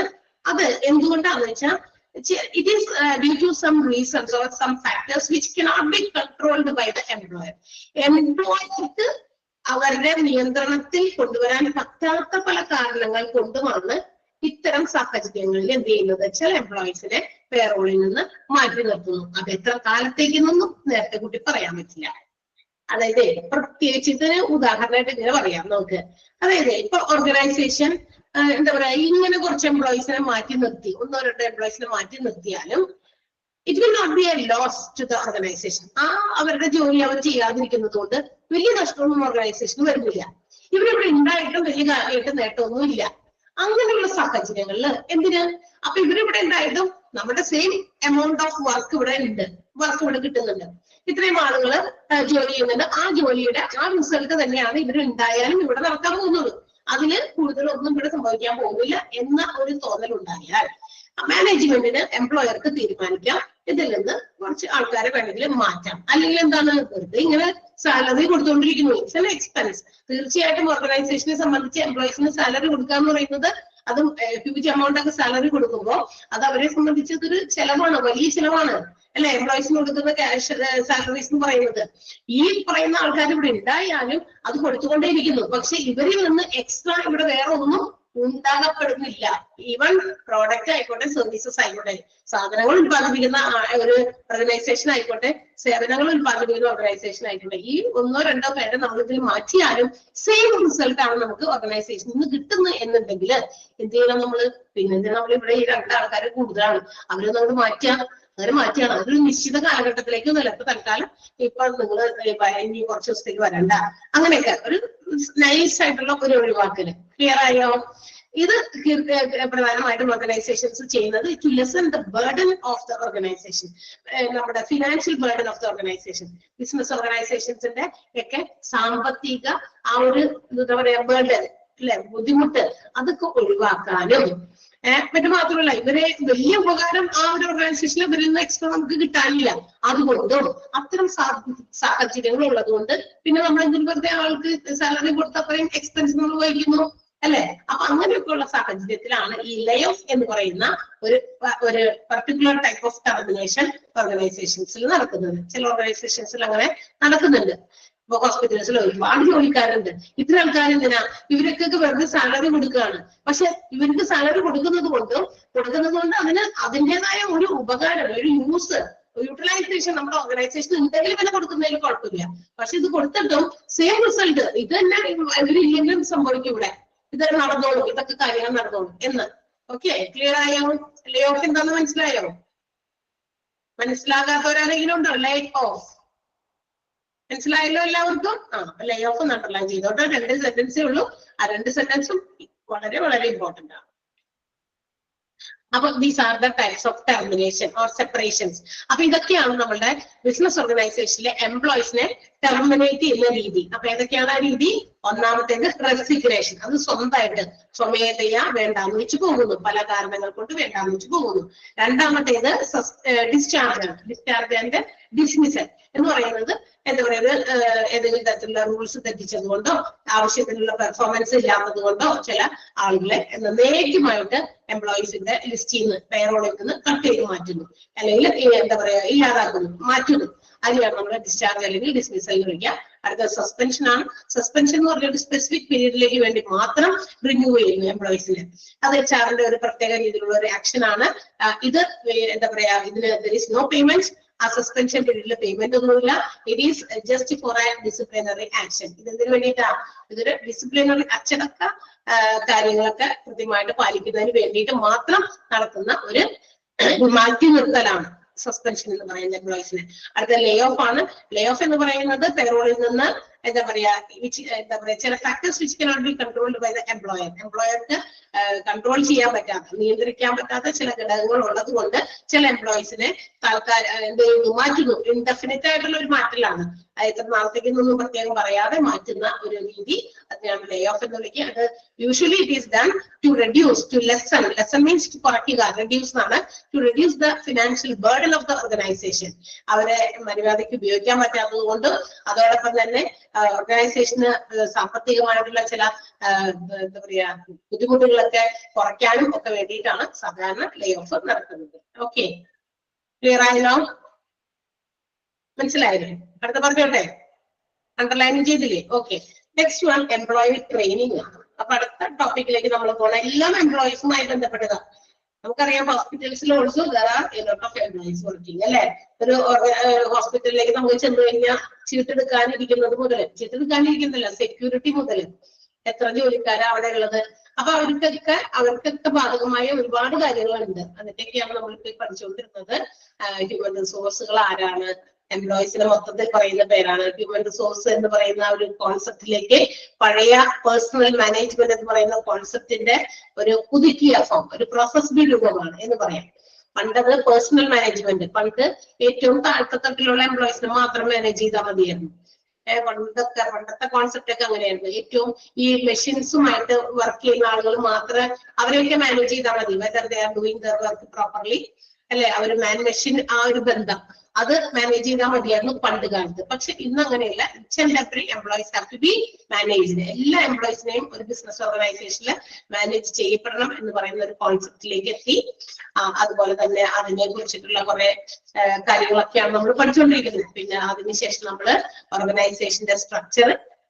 അത് എന്തുകൊണ്ടാണെന്ന് വെച്ചാൽ it is due to some reasons or some factors which cannot be controlled by the employer. എംപ്ലോയർക്ക് അവരുടെ നിയന്ത്രണത്തിൽ കൊണ്ടുവരാൻ പറ്റാത്ത പല കാരണങ്ങൾ കൊണ്ടുമാണ് ഇത്തരം സാഹചര്യങ്ങളിൽ എന്ത് ചെയ്യുന്നത്, ചില എംപ്ലോയീസിനെ പേറോളിൽ നിന്ന് മാറ്റി നിർത്തുന്നു. അത് എത്ര കാലത്തേക്കെന്നൊന്നും നേരത്തെ കൂട്ടി പറയാൻ പറ്റില്ല. അതായത് പ്രത്യേകിച്ച് ഇതിന് ഉദാഹരണമായിട്ട് ഇങ്ങനെ പറയാം നമുക്ക്. അതായത് ഇപ്പൊ ഓർഗനൈസേഷൻ എന്താ പറയാ, ഇങ്ങനെ കുറച്ച് എംപ്ലോയീസിനെ മാറ്റി നിർത്തി, 1-2 എംപ്ലോയീസിനെ മാറ്റി നിർത്തിയാലും it will not be a loss to the organisation. ആ അവരുടെ ജോലി അവർ ചെയ്യാതിരിക്കുന്നത് കൊണ്ട് വലിയ നഷ്ടമൊന്നും ഓർഗനൈസേഷന് വരുന്നില്ല. ഇവരിവിടെ ഉണ്ടായിട്ടും വലിയ കാര്യമായിട്ട് നേട്ടമൊന്നും ഇല്ല. അങ്ങനെയുള്ള സാഹചര്യങ്ങളിൽ എന്തിന്, അപ്പൊ ഇവരിവിടെ ഉണ്ടായിട്ടും നമ്മുടെ സെയിം എമൗണ്ട് ഓഫ് വർക്ക് ഇവിടെ ഉണ്ട്, വർക്ക് ഇവിടെ കിട്ടുന്നുണ്ട്, ഇത്രയും ആളുകള് ജോലി ചെയ്യുന്നുണ്ട്, ആ ജോലിയുടെ ആ റിസൾട്ട് തന്നെയാണ് ഇവരുണ്ടായാലും ഇവിടെ നടക്കാൻ പോകുന്നത്. അതിന് കൂടുതലൊന്നും ഇവിടെ സംഭവിക്കാൻ പോകുന്നില്ല എന്ന ഒരു തോന്നൽ ഉണ്ടായാൽ മാനേജ്മെന്റിന് എംപ്ലോയർക്ക് തീരുമാനിക്കാം ഇതിൽ നിന്ന് കുറച്ച് ആൾക്കാരെ വേണമെങ്കിൽ മാറ്റാം. അല്ലെങ്കിൽ എന്താണ്, വെറുതെ ഇങ്ങനെ സാലറി കൊടുത്തുകൊണ്ടിരിക്കുന്നു, ഇറ്റ്സ് എൻ എക്സ്പെൻസ്. തീർച്ചയായിട്ടും ഓർഗനൈസേഷനെ സംബന്ധിച്ച് എംപ്ലോയീസിന് സാലറി കൊടുക്കുക എന്ന് പറയുന്നത്, അതും ഹ്യൂജ് എമൗണ്ട് ഒക്കെ സാലറി കൊടുക്കുമ്പോൾ അത് അവരെ സംബന്ധിച്ച് ഇതൊരു ചെലവാണ്, വലിയ ചെലവാണ് അല്ലെ. എംപ്ലോയീസിന് കൊടുക്കുന്ന ക്യാഷ് സാലറീസ് എന്ന് പറയുന്നത് ഈ പറയുന്ന ആൾക്കാർ ഇവിടെ ഉണ്ടായാലും അത് കൊടുത്തുകൊണ്ടേയിരിക്കുന്നു. പക്ഷെ ഇവരിൽ നിന്ന് എക്സ്ട്രാ ഇവിടെ വേറെ ഒന്നും ഉണ്ടാകപ്പെടുന്നില്ല. ഈവൻ പ്രോഡക്റ്റ് ആയിക്കോട്ടെ, സർവീസസ് ആയിക്കോട്ടെ, സാധനങ്ങൾ ഉത്പാദിപ്പിക്കുന്ന ഒരു ഓർഗനൈസേഷൻ ആയിക്കോട്ടെ, സേവനങ്ങൾ ഉത്പാദിപ്പിക്കുന്ന ഓർഗനൈസേഷൻ ആയിക്കോട്ടെ, ഈ 1-2 പേരെ നമ്മൾ ഇതിൽ മാറ്റിയാലും സെയിം റിസൾട്ട് ആണ് നമുക്ക് ഓർഗനൈസേഷനിൽ നിന്ന് കിട്ടുന്നത് എന്നുണ്ടെങ്കിൽ എന്ത് ചെയ്യണം നമ്മള്? പിന്നെ നമ്മൾ ഇവിടെ ഈ 2 ആൾക്കാർ കൂടുതലാണ്, അവരെ നമ്മൾ അങ്ങനെ മാറ്റിയാണ്. അതൊരു നിശ്ചിത കാലഘട്ടത്തിലേക്ക് നിലത്ത് തൽക്കാലം ഇപ്പൊ നിങ്ങൾ ഇനി കുറച്ച് ദിവസത്തേക്ക് വരണ്ട, അങ്ങനെയൊക്കെ ഒരു നൈസ് ആയിട്ടുള്ള ഒരു ഒഴിവാക്കല്. ക്ലിയർ ആയോ? ഇത് പ്രധാനമായിട്ടും ഓർഗനൈസേഷൻസ് ചെയ്യുന്നത് to lessen the burden of the organisation, നമ്മുടെ financial burden of the organisation. Business ഓർഗനൈസേഷൻസിന്റെ ഒക്കെ സാമ്പത്തിക ആ ഒരു എന്താ പറയാ ബർഡൻ അല്ലെ, ബുദ്ധിമുട്ട് അതൊക്കെ ഒഴിവാക്കാനും പിന്നെ മാത്രമല്ല ഇവരെ വലിയ ഉപകാരം ആ ഒരു ഓർഗനൈസേഷനിൽ ഇവരിൽ നിന്ന് എക്സ്ട്രാ നമുക്ക് കിട്ടാനില്ല. അതുകൊണ്ടും അത്തരം സാഹചര്യങ്ങൾ ഉള്ളത് കൊണ്ട് പിന്നെ നമ്മൾ എന്തിനും വെറുതെ ആൾക്ക് സാലറി കൊടുത്ത അത്രയും എക്സ്പെൻസ് നമ്മൾ വഹിക്കുന്നു അല്ലെ. അപ്പൊ അങ്ങനെയൊക്കെയുള്ള സാഹചര്യത്തിലാണ് ഈ ലേ ഓഫ് എന്ന് പറയുന്ന ഒരു പർട്ടിക്കുലർ ടൈപ്പ് ഓഫ് ടെർമിനേഷൻ ഓർഗനൈസേഷൻസിൽ നടക്കുന്നത്. ചില ഓർഗനൈസേഷൻസിൽ അങ്ങനെ നടക്കുന്നുണ്ട്. ഇപ്പൊ ഹോസ്പിറ്റൽസിൽ ഒരുപാട് ജോലിക്കാരുണ്ട്. ഇത്ര ആൾക്കാർ എന്തിനാ, ഇവർക്കൊക്കെ വെറുതെ സാലറി കൊടുക്കുകയാണ്. പക്ഷെ ഇവർക്ക് സാലറി കൊടുക്കുന്നത് കൊണ്ട് അതിൻ്റെതായ ഒരു ഉപകാരം, ഒരു യൂട്ടിലൈസേഷൻ നമ്മുടെ ഓർഗനൈസേഷൻ ഉണ്ടെങ്കിൽ പിന്നെ കൊടുക്കുന്നതിൽ കുഴപ്പമില്ല. പക്ഷെ ഇത് കൊടുത്തിട്ടും സെയിം റിസൾട്ട് ഇത് തന്നെ ഇവരില്ലെങ്കിലും സംഭവിക്കും. ഇവിടെ ഇതൊക്കെ നടന്നോളും, ഇതൊക്കെ കാര്യങ്ങൾ നടന്നോളും എന്ന്. ഓക്കെ, ക്ലിയർ ആയോ? ലേ ഓഫ് എന്താന്ന് മനസ്സിലായോ? മനസ്സിലാകാത്തവരാരെങ്കിലും ഉണ്ടോ? ലേ ഓഫ് മനസ്സിലായല്ലോ എല്ലാവർക്കും? ലേ ഓഫ് അണ്ടർലൈൻ ചെയ്തോട്ടെ. 2 സെന്റൻസേ ഉള്ളൂ. ആ 2 സെന്റൻസും വളരെ വളരെ ഇമ്പോർട്ടന്റ് ആണ്. അപ്പൊ these are the types of termination or separations. അപ്പൊ ഇതൊക്കെയാണ് നമ്മളുടെ ബിസിനസ് ഓർഗനൈസേഷനിലെ എംപ്ലോയീസിനെ ടെർമിനേറ്റ് ചെയ്യുന്ന രീതി. അപ്പൊ ഏതൊക്കെയാണ് ആ രീതി? ഒന്നാമത്തേത് റെസിഗ്നേഷൻ, അത് സ്വമേധയാ വേണ്ടാന്ന് വെച്ച് പോകുന്നു, പല കാരണങ്ങൾ കൊണ്ട് വേണ്ടാന്ന് വെച്ച് പോകുന്നു. രണ്ടാമത്തേത് ഡിസ്ചാർജ് ആണ്. ഡിസ്ചാർജ് ആൻഡ് ഡിസ്മിസൽ എന്ന് പറയുന്നത് എന്താ പറയുന്നത്, ഏതെങ്കിലും തരത്തിലുള്ള റൂൾസ് തെറ്റിച്ചത് കൊണ്ടോ ആവശ്യത്തിനുള്ള പെർഫോമൻസ് ഇല്ലാത്തത് കൊണ്ടോ ചില ആളുകളെ എന്നേക്കുമായിട്ട് എംപ്ലോയീസിന്റെ ലിസ്റ്റിൽ നിന്ന് പേറോളിൽ നിന്ന് കട്ട് ചെയ്ത് മാറ്റുന്നു, അല്ലെങ്കിൽ എന്താ പറയാ ഇല്ലാതാക്കുന്നു, മാറ്റുന്നു. അതിനാണ് നമ്മൾ ഡിസ്ചാർജ് അല്ലെങ്കിൽ ഡിസ്മിസൽ എന്ന് വിളിക്കുക. അടുത്ത സസ്പെൻഷൻ ആണ്. സസ്പെൻഷൻ എന്ന് പറഞ്ഞ ഒരു സ്പെസിഫിക് പീരീഡിലേക്ക് വേണ്ടി മാത്രം റിന്യൂ ചെയ്യുന്നു എംപ്ലോയീസിന്. അത് HR-ന്റെ ഒരു പ്രത്യേക രീതിയിലുള്ള ഒരു ആക്ഷൻ ആണ്. ഇത് എന്താ പറയാ, ഇതിന് there is no payment. ആ സസ്പെൻഷൻ പീരീഡിൽ പേയ്മെന്റ് ഒന്നുമില്ല. It is just for a disciplinary action. ഇതെന്തിനു വേണ്ടിയിട്ടാണ്? ഇതൊരു ഡിസിപ്ലിനറി അച്ചടക്ക കാര്യങ്ങളൊക്കെ കൃത്യമായിട്ട് പാലിക്കുന്നതിന് വേണ്ടിയിട്ട് മാത്രം നടത്തുന്ന ഒരു മാറ്റി നിർത്തലാണ് സസ്പെൻഷൻ എന്ന് പറയുന്ന എംപ്ലോയീസിന്. അടുത്ത ലേ ഓഫ് ആണ്. ലേ ഓഫ് എന്ന് പറയുന്നത് പേറോളിൽ നിന്ന് എന്താ പറയാ ചില factors which cannot be controlled by the employer. എംപ്ലോയർക്ക് കൺട്രോൾ ചെയ്യാൻ പറ്റാത്ത, നിയന്ത്രിക്കാൻ പറ്റാത്ത ചില ഘടകങ്ങൾ ഉള്ളത് കൊണ്ട് ചില എംപ്ലോയീസിനെ എന്ത് ചെയ്യുന്നു, മാറ്റുന്നു. ഇൻഡെഫിനിറ്റ് ആയിട്ടുള്ള ഒരു മാറ്റലാണ്. എത്ര നാളത്തേക്കൊന്നും പ്രത്യേകം പറയാതെ മാറ്റുന്ന ഒരു രീതി, അതിനാണ് ലേ ഓഫ് എന്ന് വിളിക്കുക. അത് usually it is done to reduce, to lessen. Lessen means കുറയ്ക്കുക, റെഡ്യൂസ് എന്നാണ്. To reduce the financial burden of the organization. അവരെ മര്യാദയ്ക്ക് ഉപയോഗിക്കാൻ പറ്റാത്തത് കൊണ്ട്, അതോടൊപ്പം തന്നെ ഓർഗനൈസേഷന് സാമ്പത്തികമായിട്ടുള്ള ചില എന്താ പറയാ ബുദ്ധിമുട്ടുകളൊക്കെ കുറയ്ക്കാനും ഒക്കെ വേണ്ടിയിട്ടാണ് സാധാരണ ലേ ഓഫ് നടക്കുന്നത്. ഓക്കെ, ക്ലിയർ ആയല്ലോ? മനസ്സിലായില്ലേ? അടുത്ത പറഞ്ഞോട്ടെ, അണ്ടർലൈനിങ് ചെയ്തില്ലേ? Okay, next one employee training ആണ്. അപ്പൊ അടുത്ത ടോപ്പിക്കിലേക്ക് നമ്മൾ പോകണം. എല്ലാം എംപ്ലോയീസുമായി ബന്ധപ്പെട്ടതാണ്. നമുക്കറിയാം ഹോസ്പിറ്റൽസിൽ ഓൾസോ എംപ്ലോയീസ് വർക്കിംഗ് അല്ലെ. ഒരു ഹോസ്പിറ്റലിലേക്ക് നമുക്ക് ചെന്ന് കഴിഞ്ഞാൽ ചീട്ടെടുക്കാനിരിക്കുന്നത് മുതൽ, ചീട്ടെടുക്കാനിരിക്കുന്നില്ല, സെക്യൂരിറ്റി മുതൽ എത്ര ജോലിക്കാരാണ് അവിടെ ഉള്ളത്. അപ്പൊ അവർക്കൊക്കെ ബാധകമായ ഒരുപാട് കാര്യങ്ങളുണ്ട്. അതിന്റെയൊക്കെയാണ് നമ്മളിപ്പോ പഠിച്ചുകൊണ്ടിരുന്നത്. ഹ്യൂമൻ റിസോഴ്സുകൾ ആരാണ്, എംപ്ലോയീസിനെ മൊത്തത്തിൽ പറയുന്ന പേരാണ്. ഹ്യൂമൻ റിസോഴ്സ് എന്ന് പറയുന്ന ഒരു കോൺസെപ്റ്റിലേക്ക് പഴയ പേഴ്സണൽ മാനേജ്മെന്റ് എന്ന് പറയുന്ന കോൺസെപ്റ്റിന്റെ ഒരു പുതുക്കിയ ഫോം, ഒരു പ്രോസസ് രൂപമാണ് എന്ന് പറയാം. പണ്ടത് പേഴ്സണൽ മാനേജ്മെന്റ്, പണ്ട് ഏറ്റവും താഴെത്തട്ടിലുള്ള എംപ്ലോയീസിനെ മാത്രം മാനേജ് ചെയ്താൽ മതിയായിരുന്നു. പണ്ടത്തെ കോൺസെപ്റ്റ് ഒക്കെ അങ്ങനെയായിരുന്നു. ഏറ്റവും ഈ മെഷീൻസുമായിട്ട് വർക്ക് ചെയ്യുന്ന ആളുകൾ മാത്രമേ അവരെയൊക്കെ മാനേജ് ചെയ്താൽ മതി. Whether they are doing there work properly അല്ലെ, അവർ മാൻ മെഷീൻ ആ ഒരു ബന്ധം അത് മാനേജ് ചെയ്താൽ മതിയായിരുന്നു പണ്ട് കാലത്ത്. പക്ഷെ ഇന്ന് അങ്ങനെയല്ല. Each and every employees have to be managed. എല്ലാ എംപ്ലോയീസിനെയും ഒരു ബിസിനസ് ഓർഗനൈസേഷനിൽ മാനേജ് ചെയ്യപ്പെടണം എന്ന് പറയുന്ന ഒരു കോൺസെപ്റ്റിലേക്ക് എത്തി. അതുപോലെ തന്നെ അതിനെ കുറിച്ചിട്ടുള്ള കുറെ കാര്യങ്ങളൊക്കെയാണ് നമ്മൾ പഠിച്ചുകൊണ്ടിരിക്കുന്നത്. പിന്നെ അതിനുശേഷം നമ്മൾ ഓർഗനൈസേഷന്റെ സ്ട്രക്ചർ,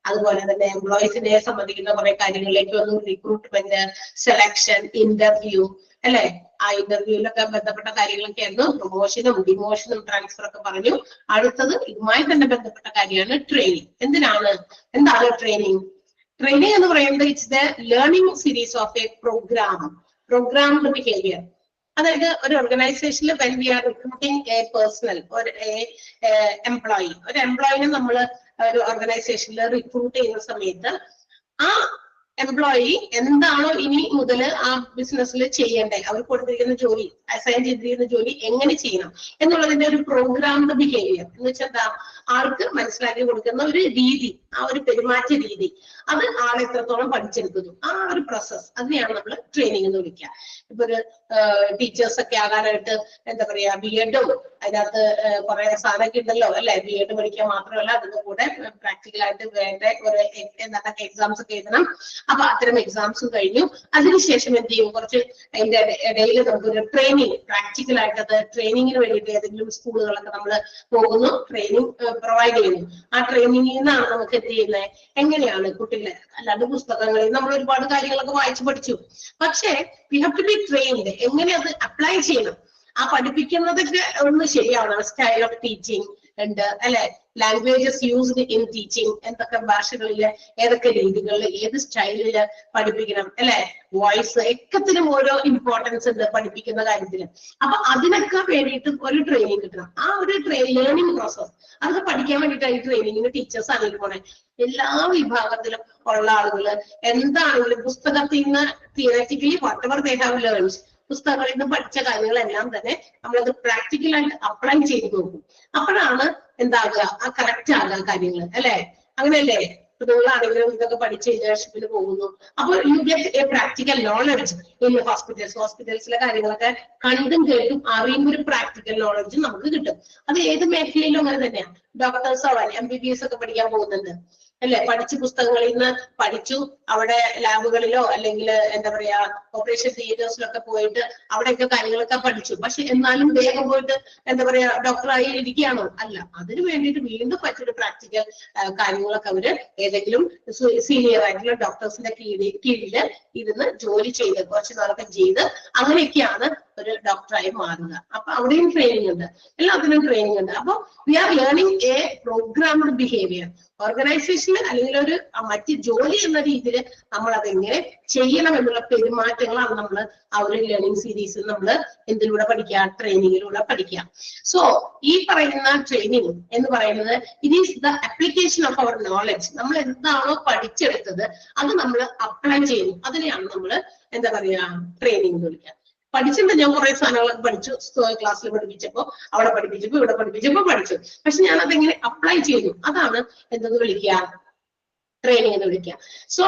അതുപോലെ തന്നെ എംപ്ലോയീസിനെ സംബന്ധിക്കുന്ന കുറെ കാര്യങ്ങളിലേക്ക് വന്നു. റിക്രൂട്ട്മെന്റ്, സെലക്ഷൻ, ഇന്റർവ്യൂ അല്ലെ. ആ ഇന്റർവ്യൂവിലൊക്കെ ബന്ധപ്പെട്ട കാര്യങ്ങളൊക്കെ ആയിരുന്നു. പ്രൊമോഷനും ഡിമോഷനും ട്രാൻസ്ഫർ ഒക്കെ പറഞ്ഞു. അടുത്തത് ഇതുമായി തന്നെ ബന്ധപ്പെട്ട കാര്യമാണ് ട്രെയിനിങ്. എന്താണ് ട്രെയിനിങ്? ട്രെയിനിങ് എന്ന് പറയുന്നത് it's the learning series of a programmed behaviour. അതായത് ഒരു ഓർഗനൈസേഷനിൽ when we are recruiting a personnel ഒരു എംപ്ലോയിനെ നമ്മൾ ഒരു ഓർഗനൈസേഷനിൽ റിക്രൂട്ട് ചെയ്യുന്ന സമയത്ത് ആ എംപ്ലോയി എന്താണോ ഇനി മുതൽ ആ ബിസിനസ്സിൽ ചെയ്യേണ്ടത്, അവർ കൊടുത്തിരിക്കുന്ന ജോലി, അസൈൻ ചെയ്തിരിക്കുന്ന ജോലി എങ്ങനെ ചെയ്യണം എന്നുള്ളതിന്റെ ഒരു പ്രോഗ്രാംഡ് ബിഹേവിയർ എന്ന് വെച്ചാൽ എന്താ, ആൾക്ക് മനസ്സിലാക്കി കൊടുക്കുന്ന ഒരു രീതി, ആ ഒരു പെരുമാറ്റ രീതി, അത് ആൾ എത്രത്തോളം പഠിച്ചെടുക്കുന്നു, ആ ഒരു പ്രോസസ്, അതിനെയാണ് നമ്മൾ ട്രെയിനിങ് എന്ന് വിളിക്കുക. ഇപ്പൊ ഒരു ടീച്ചേഴ്സ് ഒക്കെ ആകാനായിട്ട് എന്താ പറയാ, BEdും അതിനകത്ത് കുറെ സാധനമൊക്കെ ഉണ്ടല്ലോ അല്ലെ. BEd പഠിക്കാൻ മാത്രമല്ല, അതിന്റെ കൂടെ പ്രാക്ടിക്കലായിട്ട് വേണ്ട ഒരു എന്താണ് എക്സാംസ് ഒക്കെ എഴുതണം. അപ്പൊ അത്തരം എക്സാംസും കഴിഞ്ഞു. അതിനുശേഷം എന്ത് ചെയ്യും, കുറച്ച് അതിന്റെ ഇടയിൽ നമുക്കൊരു ട്രെയിനിങ്, പ്രാക്ടിക്കൽ ആയിട്ട് അത് ട്രെയിനിങ്ങിന് വേണ്ടിയിട്ട് ഏതെങ്കിലും സ്കൂളുകളൊക്കെ നമ്മൾ പോകുന്നു, ട്രെയിനിങ് പ്രൊവൈഡ് ചെയ്യുന്നു. ആ ട്രെയിനിങ്ങിൽ നിന്നാണ് നമുക്ക് എന്ത് ചെയ്യുന്നത്, എങ്ങനെയാണ് കുട്ടികളെ, അല്ലാണ്ട് പുസ്തകങ്ങളിൽ നമ്മൾ ഒരുപാട് കാര്യങ്ങളൊക്കെ വായിച്ചു പഠിച്ചു, പക്ഷേ we have to be trained, എങ്ങനെ അത് അപ്ലൈ ചെയ്യണം, ആ പഠിപ്പിക്കുന്നതൊക്കെ ഒന്ന് ശരിയാവണം. സ്റ്റൈൽ ഓഫ് ടീച്ചിങ് ഉണ്ട് അല്ലെ, ലാംഗ്വേജസ് യൂസ്ഡ് ഇൻ ടീച്ചിങ്, എന്തൊക്കെ ഭാഷകളില് ഏതൊക്കെ രീതികളിൽ ഏത് സ്റ്റൈലില് പഠിപ്പിക്കണം അല്ലെ, വോയിസ് ഒക്കത്തിനും ഓരോ ഇമ്പോർട്ടൻസ് ഉണ്ട് പഠിപ്പിക്കുന്ന കാര്യത്തിന്. അപ്പൊ അതിനൊക്കെ വേണ്ടിയിട്ട് ഒരു ട്രെയിനിങ് കിട്ടണം. ആ ഒരു ലേണിംഗ് പ്രോസസ് അതൊക്കെ പഠിക്കാൻ വേണ്ടിയിട്ടാണ് ഈ ട്രെയിനിങ്ങിന് ടീച്ചേഴ്സ് ആണെങ്കിൽ പോണേ. എല്ലാ വിഭാഗത്തിലും ഉള്ള ആളുകൾ എന്താണെങ്കിലും പുസ്തകത്തിൽ നിന്ന് theoretically what ever they have learned, പുസ്തകങ്ങളിൽ നിന്ന് പഠിച്ച കാര്യങ്ങളെല്ലാം തന്നെ നമ്മളത് പ്രാക്ടിക്കലായിട്ട് അപ്ലൈ ചെയ്ത് നോക്കും. അപ്പോഴാണ് എന്താകുക, ആ കറക്റ്റ് ആകുക കാര്യങ്ങൾ അല്ലെ, അങ്ങനെയല്ലേ. ഇപ്പൊ നിങ്ങളാണെങ്കിലും ഇതൊക്കെ പഠിച്ച് ഇന്റേൺഷിപ്പിന് പോകുന്നു, അപ്പോൾ you get a practical knowledge in ഹോസ്പിറ്റൽസിലെ കാര്യങ്ങളൊക്കെ കണ്ടും കേട്ടും അറിയുമ്പോൾ ഒരു പ്രാക്ടിക്കൽ നോളജ് നമുക്ക് കിട്ടും. അത് ഏത് മേഖലയിലും അങ്ങനെ തന്നെയാണ്. ഡോക്ടേഴ്സ് ആവാൻ MBBS ഒക്കെ പഠിക്കാൻ പോകുന്നുണ്ട് അല്ലെ, പഠിച്ച് പുസ്തകങ്ങളിൽ നിന്ന് പഠിച്ചു, അവിടെ ലാബുകളിലോ അല്ലെങ്കിൽ എന്താ പറയാ ഓപ്പറേഷൻ തിയേറ്റേഴ്സിലൊക്കെ പോയിട്ട് അവിടെയൊക്കെ കാര്യങ്ങളൊക്കെ പഠിച്ചു. പക്ഷെ എന്നാലും വേഗം പോയിട്ട് എന്താ പറയാ ഡോക്ടറായി ഇരിക്കുകയാണോ? അല്ല, അതിന് വേണ്ടിയിട്ട് വീണ്ടും മറ്റൊരു പ്രാക്ടിക്കൽ കാര്യങ്ങളൊക്കെ അവര് ഏതെങ്കിലും സീനിയർ ആയിട്ടുള്ള ഡോക്ടേഴ്സിന്റെ കീഴില് ഇരുന്ന് ജോലി ചെയ്ത് കുറച്ച് നാളൊക്കെ ചെയ്ത് അങ്ങനെയൊക്കെയാണ് ഒരു ഡോക്ടറായി മാറുക. അപ്പൊ അവിടെയും ട്രെയിനിങ് ഉണ്ട്, എല്ലാത്തിനും ട്രെയിനിങ് ഉണ്ട്. അപ്പൊ we are learning a programmed behaviour. ഓർഗനൈസേഷന് അല്ലെങ്കിൽ ഒരു മറ്റ് ജോലി എന്ന രീതിയിൽ നമ്മൾ അതെങ്ങനെ ചെയ്യണം എന്നുള്ള പെരുമാറ്റങ്ങളാണ് നമ്മൾ ആ ഒരു ലേണിംഗ് സീരീസിൽ നമ്മൾ എന്തിലൂടെ പഠിക്കുക, ട്രെയിനിങ്ങിലൂടെ പഠിക്കുക. സോ ഈ പറയുന്ന ട്രെയിനിങ് എന്ന് പറയുന്നത് it is the application of our knowledge. നമ്മൾ എന്താണോ പഠിച്ചെടുത്തത് അത് നമ്മൾ അപ്ലൈ ചെയ്യുന്നു, അതിനെയാണ് നമ്മൾ എന്താ പറയാ ട്രെയിനിങ് എന്ന് വിളിക്കുക. പഠിച്ചിട്ടുണ്ട്, ഞാൻ കുറെ സാധനങ്ങളൊക്കെ പഠിച്ചു, ക്ലാസ്സിൽ പഠിപ്പിച്ചപ്പോ അവിടെ പഠിപ്പിച്ചപ്പോ ഇവിടെ പഠിപ്പിച്ചപ്പോ പഠിച്ചു, പക്ഷെ ഞാൻ അതെങ്ങനെ അപ്ലൈ ചെയ്തു, അതാണ് എന്തെന്ന് വിളിക്കുക, ട്രെയിനിങ് എന്ന് വിളിക്കുക. സോ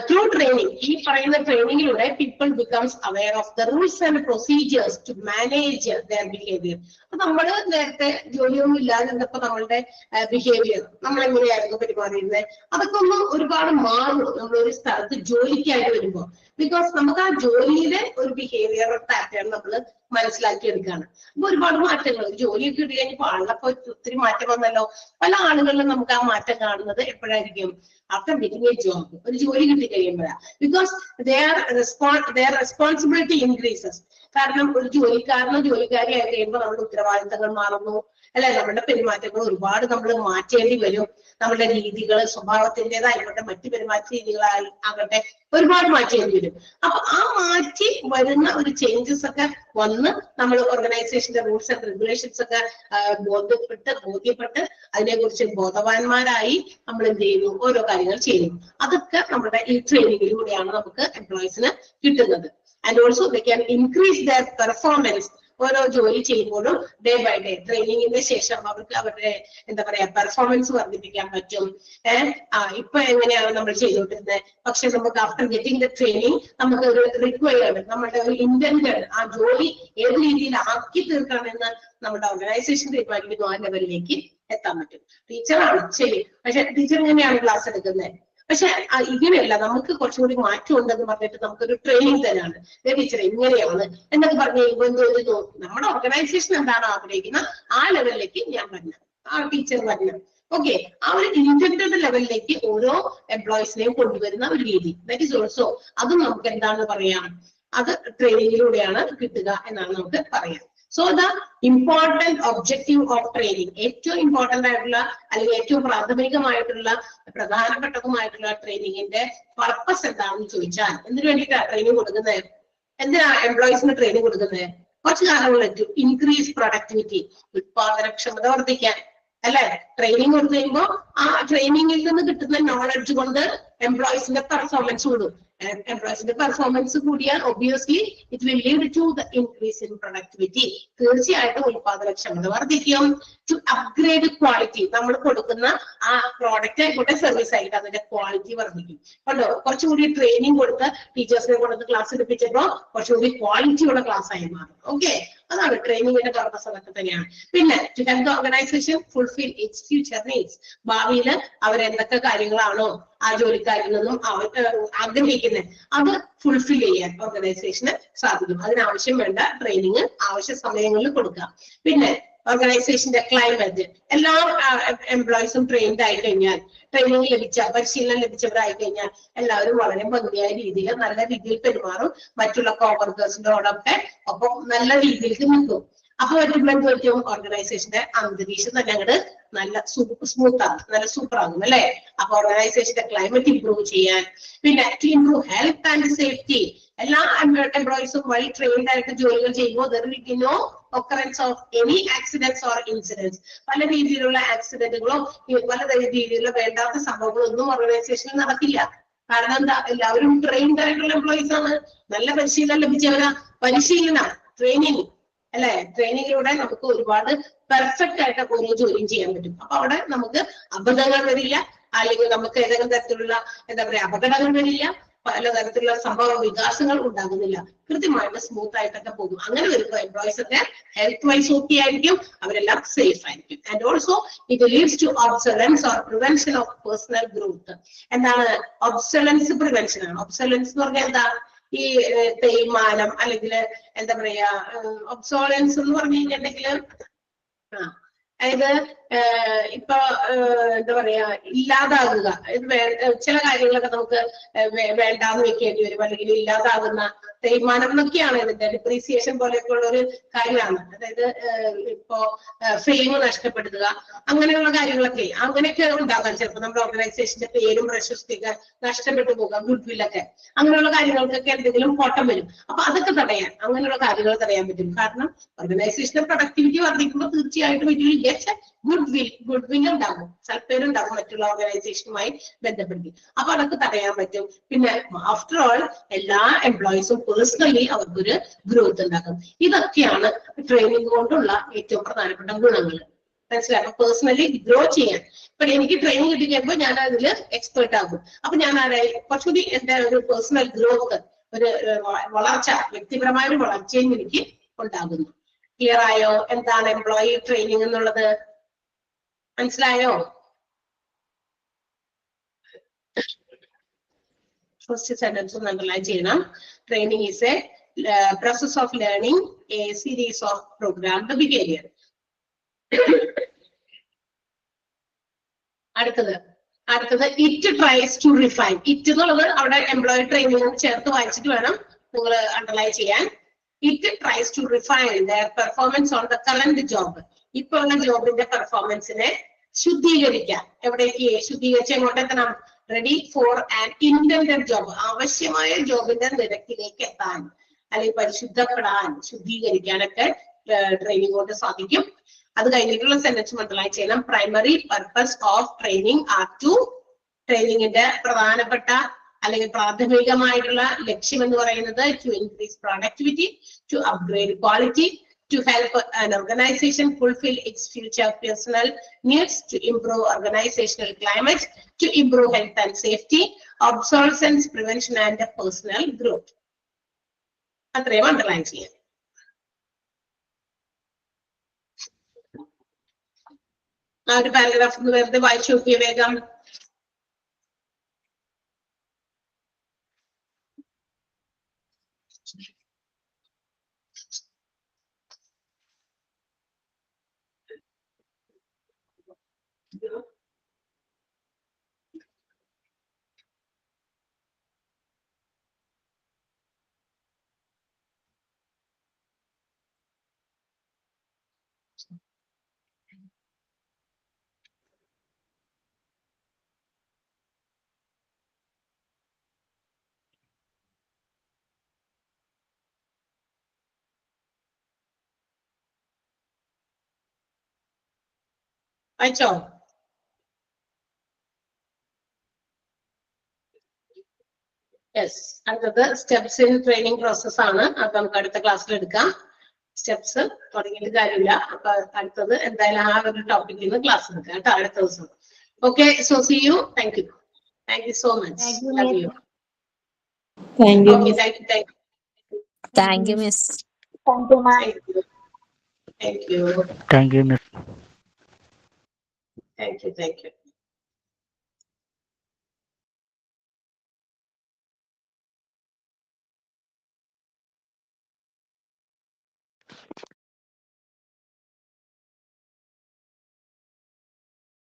ത്രൂ ട്രെയിനിങ്, ഈ പറയുന്ന ട്രെയിനിങ്ങിലൂടെ people becomes aware of the rules and procedures to manage their behaviour. അപ്പൊ നമ്മള് നേരത്തെ ജോലിയൊന്നും ഇല്ലാതിരുന്നപ്പോ നമ്മളുടെ ബിഹേവിയർ നമ്മൾ എങ്ങനെയായിരുന്നു പെരുമാറിയിരുന്നത്, അതൊക്കെ ഒന്നും ഒരുപാട് മാറും നമ്മളൊരു സ്ഥലത്ത് ജോലിക്കായിട്ട് വരുമ്പോ. ബിക്കോസ് നമുക്ക് ആ ജോലിയിലെ ഒരു ബിഹേവിയർ പാറ്റേൺ നമ്മൾ മനസ്സിലാക്കി എടുക്കുകയാണ്. അപ്പൊ ഒരുപാട് മാറ്റങ്ങൾ, ജോലിയൊക്കെ ഇട്ട് കഴിഞ്ഞപ്പോ ആളിനൊക്കെ ഒത്തിരി മാറ്റം വന്നല്ലോ. പല ആളുകളിലും നമുക്ക് ആ മാറ്റം കാണുന്നത് എപ്പോഴായിരിക്കും, ആഫ്റ്റർ ഗെറ്റിംഗ് എ ജോബ്, ഒരു ജോലി കിട്ടി കഴിയുമ്പോഴാണ്. Because their responsibility increases. കാരണം ഒരു ജോലിക്കാരി ആയി കഴിയുമ്പോൾ നമ്മുടെ ഉത്തരവാദിത്തങ്ങൾ മാറുന്നു അല്ലെ, നമ്മുടെ പെരുമാറ്റങ്ങൾ ഒരുപാട് നമ്മൾ മാറ്റേണ്ടി വരും. നമ്മുടെ രീതികൾ, സ്വഭാവത്തിൻ്റെതായിക്കോട്ടെ മറ്റു പെരുമാറ്റ രീതികളാകട്ടെ ഒരുപാട് മാറ്റേണ്ടി വരും. അപ്പൊ ആ മാറ്റി വരുന്ന ഒരു ചേഞ്ചസ് ഒക്കെ വന്ന് നമ്മൾ ഓർഗനൈസേഷന്റെ റൂൾസ് ആൻഡ് റെഗുലേഷൻസ് ഒക്കെ ബോധ്യപ്പെട്ട് അതിനെക്കുറിച്ച് ബോധവാന്മാരായി നമ്മൾ എന്ത് ചെയ്യുന്നു, ഓരോ കാര്യങ്ങൾ ചെയ്യുന്നു. അതൊക്കെ നമ്മുടെ ഈ ട്രെയിനിങ്ങിലൂടെയാണ് നമുക്ക് എംപ്ലോയീസിന് കിട്ടുന്നത്. And also they can increase there performance. ഓരോ ജോലി ചെയ്യുമ്പോഴും ഡേ ബൈ ഡേ ട്രെയിനിങ്ങിന്റെ ശേഷം അവർക്ക് അവരുടെ എന്താ പറയാ പെർഫോമൻസ് വർദ്ധിപ്പിക്കാൻ പറ്റും. ഇപ്പൊ എങ്ങനെയാണ് നമ്മൾ ചെയ്തുകൊണ്ടിരുന്നത്, പക്ഷെ നമുക്ക് ആഫ്റ്റർ ഗെറ്റിംഗ് ദ ട്രെയിനിങ് നമുക്ക് ഒരു റിക്വയർഡ്, നമ്മുടെ ഒരു ഇന്റന്റഡ് ആ ജോലി ഏത് രീതിയിൽ ആക്കി തീർക്കണമെന്ന് നമ്മുടെ ഓർഗനൈസേഷൻ തീരുമാനിക്കുന്നു. ആ ലെവലിലേക്ക് എത്താൻ പറ്റും. ടീച്ചറാണ് ശരി, പക്ഷെ ടീച്ചർ എങ്ങനെയാണ് ക്ലാസ് എടുക്കുന്നത്, പക്ഷെ ഇങ്ങനെയല്ല, നമുക്ക് കുറച്ചും കൂടി മാറ്റം ഉണ്ടെന്ന് പറഞ്ഞിട്ട് നമുക്കൊരു ട്രെയിനിങ് തരാണ്. ടീച്ചർ ഇങ്ങനെയാണ് എന്നൊക്കെ പറഞ്ഞു കഴിയുമ്പോൾ എന്ത് നമ്മുടെ ഓർഗനൈസേഷൻ എന്താണോ ആഗ്രഹിക്കുന്ന ആ ലെവലിലേക്ക് ഞാൻ പറഞ്ഞു, ആ ടീച്ചർ പറഞ്ഞു. ഓക്കെ, ആ ഒരു ഇന്റന്റഡ് ലെവലിലേക്ക് ഓരോ എംപ്ലോയീസിനെയും കൊണ്ടുവരുന്ന ഒരു രീതി, ദാറ്റ് ഈസ് ഓൾസോ അതും നമുക്ക് എന്താണെന്ന് പറയാം, അത് ട്രെയിനിങ്ങിലൂടെയാണ് കിട്ടുക എന്നാണ് നമുക്ക് പറയാം. So the important objective of training, ഏറ്റവും ഇമ്പോർട്ടന്റ് ആയിട്ടുള്ള അല്ലെങ്കിൽ ഏറ്റവും പ്രാഥമികമായിട്ടുള്ള പ്രധാനപ്പെട്ടതുമായിട്ടുള്ള ട്രെയിനിങ്ങിന്റെ പർപ്പസ് എന്താണെന്ന് ചോദിച്ചാൽ, എന്തിനു വേണ്ടിയിട്ടാണ് ട്രെയിനിങ് കൊടുക്കുന്നത്, എന്തിനാ എംപ്ലോയീസിന് ട്രെയിനിങ് കൊടുക്കുന്നത്? കുറച്ച് കാരണങ്ങൾ, ടു ഇൻക്രീസ് പ്രൊഡക്ടിവിറ്റി, ഉത്പാദനക്ഷമത വർദ്ധിക്കാൻ, അല്ലെ? ട്രെയിനിങ് കൊടുത്തു കഴിയുമ്പോൾ ആ ട്രെയിനിങ്ങിൽ നിന്ന് കിട്ടുന്ന നോളജ് കൊണ്ട് എംപ്ലോയീസിന്റെ പെർഫോമൻസ് കൂടും. എംപ്ലോയീസിന്റെ പെർഫോമൻസ് കൂടിയാൽ obviously it will lead to the increase in productivity. തീർച്ചയായിട്ടും ഉത്പാദനക്ഷമത വർദ്ധിക്കും. ടു അപ്ഗ്രേഡ് ക്വാളിറ്റി, നമ്മൾ കൊടുക്കുന്ന ആ പ്രോഡക്റ്റ് ആയിക്കോട്ടെ സർവീസ് ആയിക്കോട്ടെ അതിന്റെ ക്വാളിറ്റി വർദ്ധിക്കും. കണ്ടോ, കുറച്ചുകൂടി ട്രെയിനിങ് കൊടുത്ത് ടീച്ചേഴ്സിനെ കൊടുത്ത് ക്ലാസ് എടുപ്പിച്ചപ്പോ കുറച്ചുകൂടി ക്വാളിറ്റിയുള്ള ക്ലാസ് ആയി മാറും. ഓക്കെ, അതാണ് ട്രെയിനിങ്ങിന്റെ പർപ്പസ്. അതൊക്കെ തന്നെയാണ്. പിന്നെ to help the organization fulfil its future needs, ഭാവിയിൽ അവരെന്തൊക്കെ കാര്യങ്ങളാണോ ആ ജോലിക്കാരിൽ നിന്നും അവർ ആഗ്രഹിക്കുന്നത് അത് ഫുൾഫിൽ ചെയ്യാൻ ഓർഗനൈസേഷന് സാധിക്കും. അതിനാവശ്യം വേണ്ട ട്രെയിനിങ് ആവശ്യ സമയങ്ങളിൽ കൊടുക്കുക. പിന്നെ ഓർഗനൈസേഷന്റെ ക്ലൈമറ്റ്, എല്ലാ എംപ്ലോയീസും ട്രെയിൻഡ് ആയി കഴിഞ്ഞാൽ, ട്രെയിനിങ് പരിശീലനം ലഭിച്ചവരായി കഴിഞ്ഞാൽ എല്ലാവരും വളരെ ഭംഗിയായ രീതിയിൽ നല്ല രീതിയിൽ പെരുമാറും. മറ്റുള്ള കോവർക്കേഴ്സിനോടൊക്കെ ഒപ്പം നല്ല രീതിയിലേക്ക് നിൽക്കും. അപ്പൊ എന്ത് പറ്റും? ഓർഗനൈസേഷന്റെ അന്തരീക്ഷം തന്നെ അങ്ങോട്ട് നല്ല സ്മൂത്ത് ആകും, നല്ല സൂപ്പർ ആകും അല്ലെ? അപ്പൊ ഓർഗനൈസേഷന്റെ ക്ലൈമറ്റ് ഇംപ്രൂവ് ചെയ്യാൻ, പിന്നെ to improve health and safety, എല്ലാ എംപ്ലോയീസും വെൽ ട്രെയിൻഡ് ആയിട്ട് ജോലികൾ ചെയ്യുമ്പോൾ there will be no occurrence of any accidents or incidents. പല രീതിയിലുള്ള ആക്സിഡന്റുകളോ പല രീതിയിലുള്ള വേണ്ടാത്ത സംഭവങ്ങളോ ഒന്നും ഓർഗനൈസേഷനിൽ നടക്കില്ല. കാരണം എന്താ? എല്ലാവരും ട്രെയിൻഡ് ആയിട്ടുള്ള എംപ്ലോയീസ് ആണ്, നല്ല പരിശീലനം ലഭിച്ചവരാ. ട്രെയിനിങ് അല്ലെ? ട്രെയിനിങ്ങിലൂടെ നമുക്ക് ഒരുപാട് പെർഫെക്റ്റ് ആയിട്ട് ഓരോ ജോലിയും ചെയ്യാൻ പറ്റും. അപ്പൊ അവിടെ നമുക്ക് അബദ്ധങ്ങൾ വരില്ല, അല്ലെങ്കിൽ നമുക്ക് ഏതെങ്കിലും തരത്തിലുള്ള എന്താ പറയാ അപകടങ്ങൾ വരില്ല, പലതരത്തിലുള്ള സംഭവ വികാസങ്ങൾ ഉണ്ടാകുന്നില്ല. കൃത്യമായിട്ട് സ്മൂത്ത് ആയിട്ടൊക്കെ പോകും. അങ്ങനെ വരുമ്പോൾ എംപ്ലോയീസ് ഒക്കെ ഹെൽത്ത് വൈസ് ഓക്കെ ആയിരിക്കും, അവരെല്ലാം സേഫ് ആയിരിക്കും. And also it leads to obsolescence or prevention of personal growth. എന്താണ് ഒബ്സലൻസ്? പ്രിവെൻഷൻ ആണ്. ഒബ്സലൻസ് എന്ന് പറഞ്ഞാൽ എന്താ? ഈ തേയ്മാനം അല്ലെങ്കിൽ എന്താ പറയാ ഒബ്സോളൻസ് എന്ന് പറഞ്ഞു കഴിഞ്ഞിട്ടുണ്ടെങ്കിൽ അതായത് ഇപ്പൊ എന്താ പറയാ ഇല്ലാതാകുക. ചില കാര്യങ്ങളൊക്കെ നമുക്ക് വേണ്ടാന്ന് വെക്കേണ്ടി വരും, അല്ലെങ്കിൽ ഇല്ലാതാകുന്ന തേയ്മാനം എന്നൊക്കെയാണ് ഇതിന്റെ ഡിപ്രീസിയേഷൻ പോലെയൊക്കെയുള്ള ഒരു കാര്യമാണ്. അതായത് ഇപ്പോ ഫെയിം നഷ്ടപ്പെടുത്തുക, അങ്ങനെയുള്ള കാര്യങ്ങളൊക്കെ അങ്ങനെയൊക്കെ ഉണ്ടാകാം. ചിലപ്പോൾ നമ്മുടെ ഓർഗനൈസേഷന്റെ പേരും പ്രശസ്തിയൊക്കെ നഷ്ടപ്പെട്ടു പോകുക, ഗുഡ് വില്ലൊക്കെ, അങ്ങനെയുള്ള കാര്യങ്ങൾക്കൊക്കെ എന്തെങ്കിലും കോട്ടം വരും. അപ്പൊ അതൊക്കെ തടയാൻ, അങ്ങനെയുള്ള കാര്യങ്ങൾ തടയാൻ പറ്റും. കാരണം ഓർഗനൈസേഷന്റെ പ്രൊഡക്ടിവിറ്റി വർദ്ധിക്കുമ്പോൾ തീർച്ചയായിട്ടും ഗുഡ് വിൽ ഉണ്ടാകും, സൽപ്പേരുണ്ടാകും മറ്റുള്ള ഓർഗനൈസേഷനുമായി ബന്ധപ്പെടുത്തി. അപ്പൊ അതൊക്കെ തടയാൻ പറ്റും. പിന്നെ ആഫ്റ്റർ ഓൾ എല്ലാ എംപ്ലോയീസും പേഴ്സണലി അവർക്കൊരു ഗ്രോത്ത് ഉണ്ടാക്കും. ഇതൊക്കെയാണ് ട്രെയിനിങ് കൊണ്ടുള്ള ഏറ്റവും പ്രധാനപ്പെട്ട ഗുണങ്ങൾ. മനസ്സിലായി? അപ്പൊ പേഴ്സണലി ഗ്രോ ചെയ്യാൻ, ഇപ്പൊ എനിക്ക് ട്രെയിനിങ് കിട്ടി കഴിയുമ്പോൾ ഞാൻ അതിൽ എക്സ്പേർട്ട് ആകും. അപ്പൊ ഞാൻ കുറച്ചുകൂടി എന്റെ ഒരു പേഴ്സണൽ ഗ്രോത്ത്, ഒരു വളർച്ച, വ്യക്തിപരമായ ഒരു വളർച്ചയും എനിക്ക് ഉണ്ടാകുന്നു. ക്ലിയർ ആയോ? എന്താണ് എംപ്ലോയി ട്രെയിനിങ് എന്നുള്ളത്? മനസ്സിലായോ? ഫസ്റ്റ് സെന്റൻസ് ഒന്ന് അണ്ടർലൈൻ ചെയ്യണം. Training is a process of learning a series of programmed behavior. അടുത്തത് it tries to refine. It എന്നുള്ളത് അവിടെ എംപ്ലോയി ട്രെയിനിങ് ചേർത്ത് വായിച്ചിട്ട് വേണം നിങ്ങൾ അണ്ടർലൈൻ ചെയ്യാൻ. It tries to refine their performance on the current job. ഇപ്പൊ ഉള്ള ജോബിന്റെ പെർഫോമൻസിനെ ശുദ്ധീകരിക്കാം. എവിടേക്ക് ശുദ്ധീകരിച്ച് എങ്ങോട്ട് എത്തണം? Ready for an intended job, ആവശ്യമായ ജോബിന്റെ നിരക്കിലേക്ക് എത്താൻ, അല്ലെങ്കിൽ പരിശുദ്ധപ്പെടാൻ, ശുദ്ധീകരിക്കാനൊക്കെ ട്രെയിനിങ് കൊണ്ട് സാധിക്കും. അത് കഴിഞ്ഞിട്ടുള്ള സെന്റൻസ് മനസ്സിലായി ചെയ്യണം. Primary purpose of training are to, ട്രെയിനിങ്ങിന്റെ പ്രധാനപ്പെട്ട അല്ലെങ്കിൽ പ്രാഥമികമായിട്ടുള്ള ലക്ഷ്യം എന്ന് പറയുന്നത് to increase productivity, to upgrade quality, to help an organization fulfill its future personal needs, to improve organizational climate, to improve health and safety, obsolescence prevention and personal growth. അത്രയും underline ചെയ്യാം. ആ ഒരു പാരഗ്രാഫ് വെറുതെ വായിച്ചു നോക്കിയ വേഗം. വായിച്ചോ? Yes, അടുത്തത് steps in training process ആണ്. അപ്പൊ നമുക്ക് അടുത്ത ക്ലാസ്സിൽ എടുക്കാം. സ്റ്റെപ്സ് തുടങ്ങിയിട്ട് കാര്യമില്ല. അപ്പൊ അടുത്തത് എന്തായാലും ആ ഒരു ടോപ്പിക്കിൽ നിന്ന് ക്ലാസ് എടുക്കാം കേട്ടോ, അടുത്ത ദിവസം. Okay, so see you. Thank you so much. Love you. Okay, thank you. Thank you miss. Thank you. Thank you, Miss. Thank you.